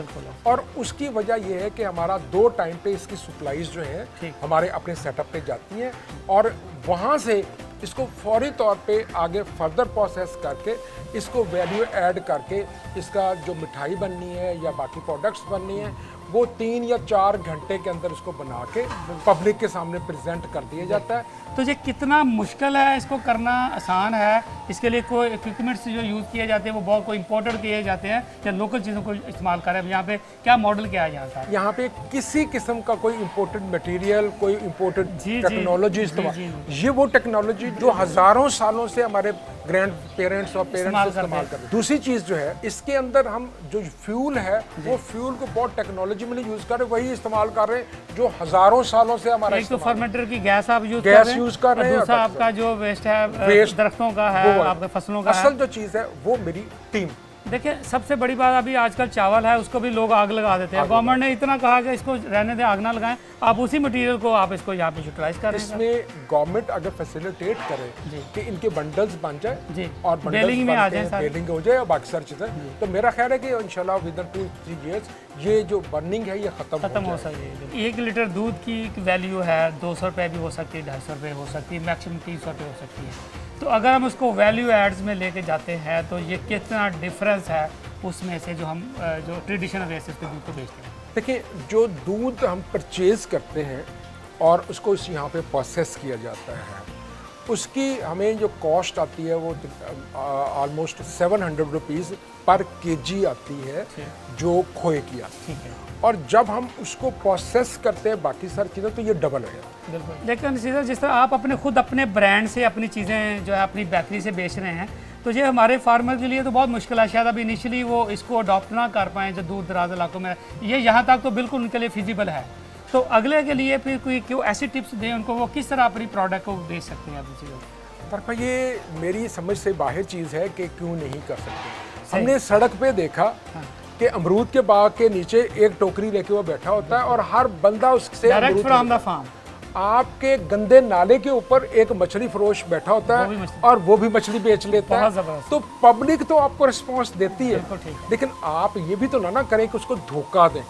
और उसकी वजह यह है कि हमारा 2 टाइम पे इसकी सप्लाईज जो है हमारे अपने सेटअप पे जाती हैं, और वहाँ से इसको फौरी तौर पे आगे फर्दर प्रोसेस करके इसको वैल्यू ऐड करके इसका जो मिठाई बननी है या बाकी प्रोडक्ट्स बननी है वो 3 या 4 घंटे के अंदर इसको बना के पब्लिक के सामने प्रेजेंट कर दिया जाता है। तो ये कितना मुश्किल है, इसको करना आसान है? इसके लिए कोई इक्विपमेंट्स जो यूज़ किए जाते हैं वो बहुत कोई इंपोर्टेड किए जाते हैं या लोकल चीज़ों को इस्तेमाल कर रहे हैं? यहाँ पे क्या मॉडल क्या है यहाँ का? यहाँ पे किसी किस्म का कोई इम्पोर्टेड मटेरियल, कोई इम्पोर्टेड टेक्नोलॉजी इस्तेमाल, ये वो टेक्नोलॉजी जो हज़ारों सालों से हमारे ग्रैंड पेरेंट्स और पेरेंट्स इस्तेमाल कर रहे हैं। दूसरी चीज़ जो है, इसके अंदर हम जो फ्यूल है वो फ्यूल को बहुत टेक्नोलॉजी में यूज़ कर रहे हैं, वही इस्तेमाल कर रहे हैं जो हज़ारों सालों से हमारा। एक तो फर्मेंटर की गैस आप यूज़ कर रहे हैं, दूसरा आपका जो वेस्ट है, वेस्ट दरख्तों का है, आपके फसलों का है। असल जो चीज़ है वो मेरी टीम देखिए सबसे बड़ी बात अभी आजकल चावल है उसको भी लोग आग लगा देते हैं। गवर्नमेंट ने इतना कहा कि इसको रहने दें, आग ना लगाएं, आप उसी मटेरियल को आप इसको यहाँ पे यूटिलाइज करें। इसमें गवर्नमेंट अगर फैसिलिटेट करे कि इनके बंडल्स बन जाए जी, और बेलिंग में आ जाए, बेलिंग हो जाए और बाकी सारी चीज़ें, तो मेरा ख्याल है कि इंशाल्लाह विद इन 2-3 इयर्स ये जो बर्निंग है ये खत्म हो सकती है। 1 लीटर दूध की वैल्यू है 200 रुपये भी हो सकती है, 250 रुपये हो सकती है, मैक्सिमम 300 रुपये हो सकती है। तो अगर हम उसको वैल्यू एड्स में लेके जाते हैं तो ये कितना डिफरेंस है उसमें से जो हम जो ट्रेडिशनल बेसिस पे दूध को बेचते हैं। देखिए जो दूध हम परचेज़ करते हैं और उसको यहाँ पे प्रोसेस किया जाता है, उसकी हमें जो कॉस्ट आती है वो ऑलमोस्ट 700 रुपीज़ पर केजी आती है जो खोए की आती है। और जब हम उसको प्रोसेस करते हैं बाकी सारी चीज़ें तो ये डबल है। बिल्कुल। लेकिन सीधा जिस तरह आप अपने ब्रांड से अपनी चीज़ें जो है अपनी बेकरी से बेच रहे हैं, तो ये हमारे फार्मर के लिए तो बहुत मुश्किल है। शायद अभी इनिशियली वो इसको अडॉप्ट ना कर पाएँ जो दूर दराज इलाकों में, ये यहाँ तक तो बिल्कुल उनके लिए फिजिबल है। तो अगले के लिए फिर कोई क्यों ऐसी टिप्स दें उनको, वो किस तरह अपनी प्रोडक्ट को बेच सकते हैं अपनी चीज़ों को? पर ये मेरी समझ से बाहर चीज़ है कि क्यों नहीं कर सकते। हमने सड़क पे देखा कि अमरूद के बाग के नीचे एक टोकरी लेके वो बैठा होता है और हर बंदा उससे डायरेक्ट फ्रॉम द फार्म। आपके गंदे नाले के ऊपर एक मछली फरोश बैठा होता है और वो भी मछली बेच लेता है। तो पब्लिक तो आपको रिस्पॉन्स देती है, लेकिन आप ये भी तो ना करें कि उसको धोखा दें।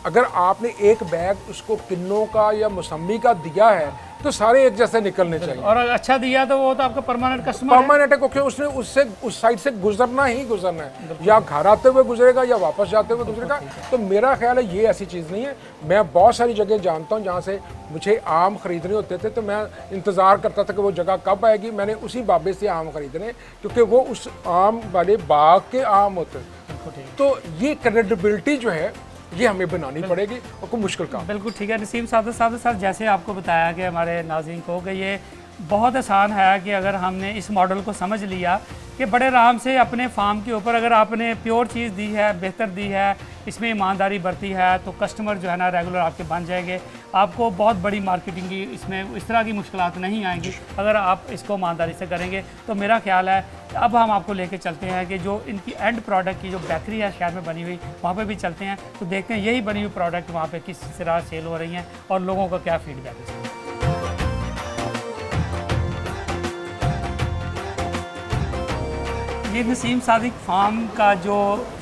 अगर आपने एक बैग उसको किन्नों का या मौसमी का दिया है तो सारे एक जैसे निकलने चाहिए। और अच्छा दिया तो वो तो आपका परमानेंट कस्टमर परमानेंट है, क्योंकि उसने उससे उस साइड से गुजरना ही गुजरना है, या घर आते हुए गुजरेगा या वापस जाते हुए गुजरेगा। तो मेरा ख्याल है ये ऐसी चीज़ नहीं है। मैं बहुत सारी जगह जानता हूँ जहाँ से मुझे आम खरीदने होते थे तो मैं इंतज़ार करता था कि वो जगह कब आएगी। मैंने उसी बाबे से आम खरीदने, क्योंकि वो उस आम वाले बाग के आम होते हैं। तो ये क्रेडिबिलिटी जो है ये हमें बनानी पड़ेगी और कोई मुश्किल काम। बिल्कुल ठीक है नसीम साहब, सर जैसे आपको बताया कि हमारे नाज़रीन को कि ये बहुत आसान है कि अगर हमने इस मॉडल को समझ लिया कि बड़े आराम से अपने फार्म के ऊपर अगर आपने प्योर चीज़ दी है, बेहतर दी है, इसमें ईमानदारी बरती है, तो कस्टमर जो है ना रेगुलर आपके बन जाएंगे। आपको बहुत बड़ी मार्केटिंग की इसमें इस तरह की मुश्किलात नहीं आएंगी अगर आप इसको ईमानदारी से करेंगे। तो मेरा ख्याल है अब हम आपको लेके चलते हैं कि जो इनकी एंड प्रोडक्ट की जो बेकरी है शहर में बनी हुई, वहाँ पे भी चलते हैं तो देखते हैं यही बनी हुई प्रोडक्ट वहाँ पे किस तरह सेल हो रही हैं और लोगों का क्या फीडबैक है। ये नसीम सादिक फार्म का जो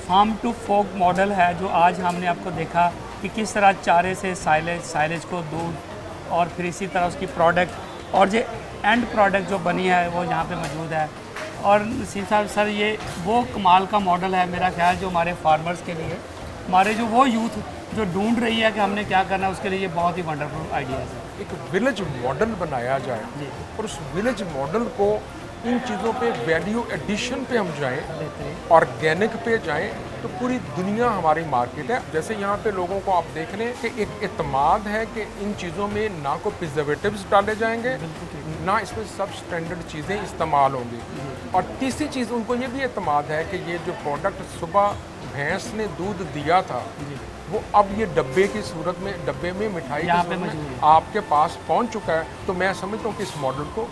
फार्म टू फोक मॉडल है जो आज हमने आपको देखा कि किस तरह चारे से साइलेज को दूध और फिर इसी तरह उसकी प्रोडक्ट और जो एंड प्रोडक्ट जो बनी है वो यहाँ पे मौजूद है। और नसीम साहब सर ये वो कमाल का मॉडल है मेरा ख्याल जो हमारे फार्मर्स के लिए, हमारे जो वो यूथ जो ढूंढ रही है कि हमने क्या करना है, उसके लिए ये बहुत ही वंडरफुल आइडिया है। एक विलेज मॉडल बनाया जाए और उस विलेज मॉडल को इन चीज़ों पे वैल्यू एडिशन पे हम जाएं, ऑर्गेनिक पे जाएं, तो पूरी दुनिया हमारी मार्केट है। जैसे यहाँ पे लोगों को आप देख रहे हैं कि एक एतमाद है कि इन चीज़ों में ना कोई प्रिजर्वेटिव्स डाले जाएंगे, ना इसमें सब स्टैंडर्ड चीज़ें इस्तेमाल होंगी। और तीसरी चीज़ उनको ये भी एतमाद है कि ये जो प्रोडक्ट सुबह भैंस ने दूध दिया था वो अब ये डब्बे की सूरत में, डब्बे में मिठाई की सूरत में आपके पास पहुंच चुका है। तो मैं समझता हूँ कि इस मॉडल को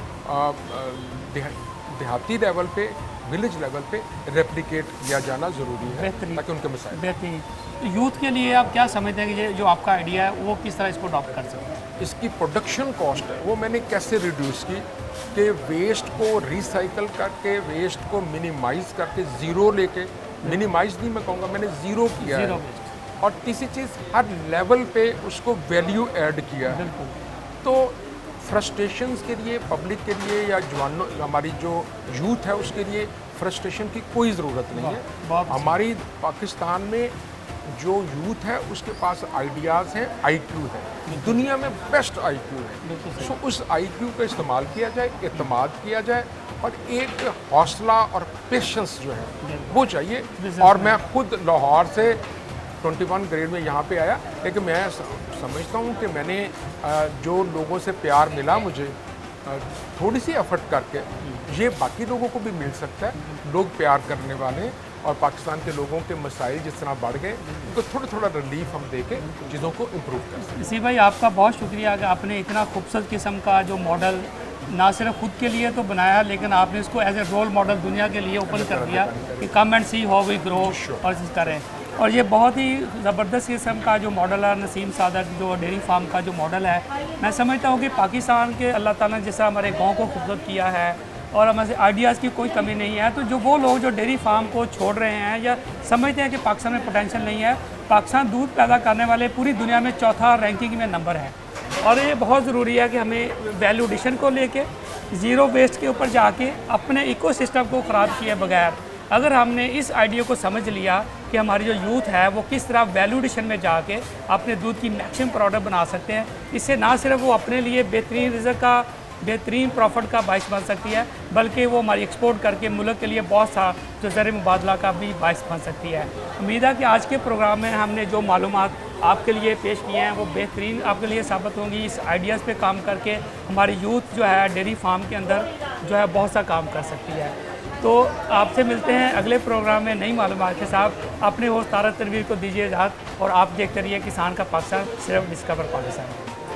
देहाती लेवल पे, विलेज लेवल पे रेप्लिकेट किया जाना ज़रूरी है ताकि उनके मसाइल। बेहतरीन। तो यूथ के लिए आप क्या समझते हैं कि ये जो आपका आइडिया है वो किस तरह इसको अडॉप्ट कर सकते हैं? इसकी प्रोडक्शन कॉस्ट है वो मैंने कैसे रिड्यूस की कि वेस्ट को रिसाइकल करके, वेस्ट को मिनिमाइज़ करके, ज़ीरो लेके, मिनिमाइज़ नहीं मैं कहूँगा, मैंने ज़ीरो किया है। और तीसरी चीज़ हर लेवल पे उसको वैल्यू ऐड किया है। तो फ्रस्ट्रेशंस के लिए, पब्लिक के लिए या जवानों, हमारी जो यूथ है उसके लिए फ्रस्ट्रेशन की कोई ज़रूरत नहीं है। हमारी पाकिस्तान में जो यूथ है उसके पास आइडियाज़ हैं, आईक्यू है, दुनिया में बेस्ट आईक्यू है। सो उस आईक्यू का इस्तेमाल किया जाए, एतमाद किया जाए और एक हौसला और पेशेंस जो है वो चाहिए। और मैं खुद लाहौर से 21 ग्रेड में यहाँ पे आया, लेकिन मैं समझता हूँ कि मैंने जो लोगों से प्यार मिला मुझे थोड़ी सी एफर्ट करके, ये बाकी लोगों को भी मिल सकता है। लोग प्यार करने वाले और पाकिस्तान के लोगों के मसाइल जिस तरह बढ़ गए उनको थोड़ा थोड़ा रिलीफ हम दे के चीज़ों को इम्प्रूव कर सकते हैं। इसी भाई आपका बहुत शुक्रिया कि आपने इतना खूबसूरत किस्म का जो मॉडल ना सिर्फ खुद के लिए तो बनाया, लेकिन आपने इसको एज ए रोल मॉडल दुनिया के लिए ओपन कर दिया कि come and see how we grow और करें। और ये बहुत ही ज़बरदस्त किस्म का जो मॉडल है नसीम सादक जो डेयरी फार्म का जो मॉडल है, मैं समझता हूँ कि पाकिस्तान के अल्लाह ताला ने जैसा हमारे गाँव को खूबसूरत किया है और हमारे आइडियाज़ की कोई कमी नहीं है, तो जो वो लोग जो डेयरी फार्म को छोड़ रहे हैं या समझते हैं कि पाकिस्तान में पोटेंशियल नहीं है, पाकिस्तान दूध पैदा करने वाले पूरी दुनिया में चौथा रैंकिंग में नंबर है। और ये बहुत ज़रूरी है कि हमें वैल्यू एडिशन को लेके ज़ीरो वेस्ट के ऊपर जाके अपने इकोसिस्टम को ख़राब किए बगैर अगर हमने इस आइडिया को समझ लिया कि हमारी जो यूथ है वो किस तरह वैल्यू एडिशन में जाके अपने दूध की मैक्सिमम प्रोडक्ट बना सकते हैं, इससे ना सिर्फ वो अपने लिए बेहतरीन रिज़्क का बेहतरीन प्रॉफिट का बाइस बन सकती है, बल्कि वो हमारी एक्सपोर्ट करके मुल्क के लिए बहुत सा जो ज़र मुबादला का भी बाइस बन सकती है। उम्मीद है कि आज के प्रोग्राम में हमने जो मालूमात आपके लिए पेश किए हैं वो बेहतरीन आपके लिए साबित होंगी। इस आइडियाज़ पे काम करके हमारी यूथ जो है डेयरी फार्म के अंदर जो है बहुत सा काम कर सकती है। तो आपसे मिलते हैं अगले प्रोग्राम में नई मालूमात के साथ। अपने होस्ट तारक तनवीर को दीजिए इजाज़त और आप देखते रहिए किसान का पाकिस्तान, सिर्फ डिस्कवर पाकिस्तान।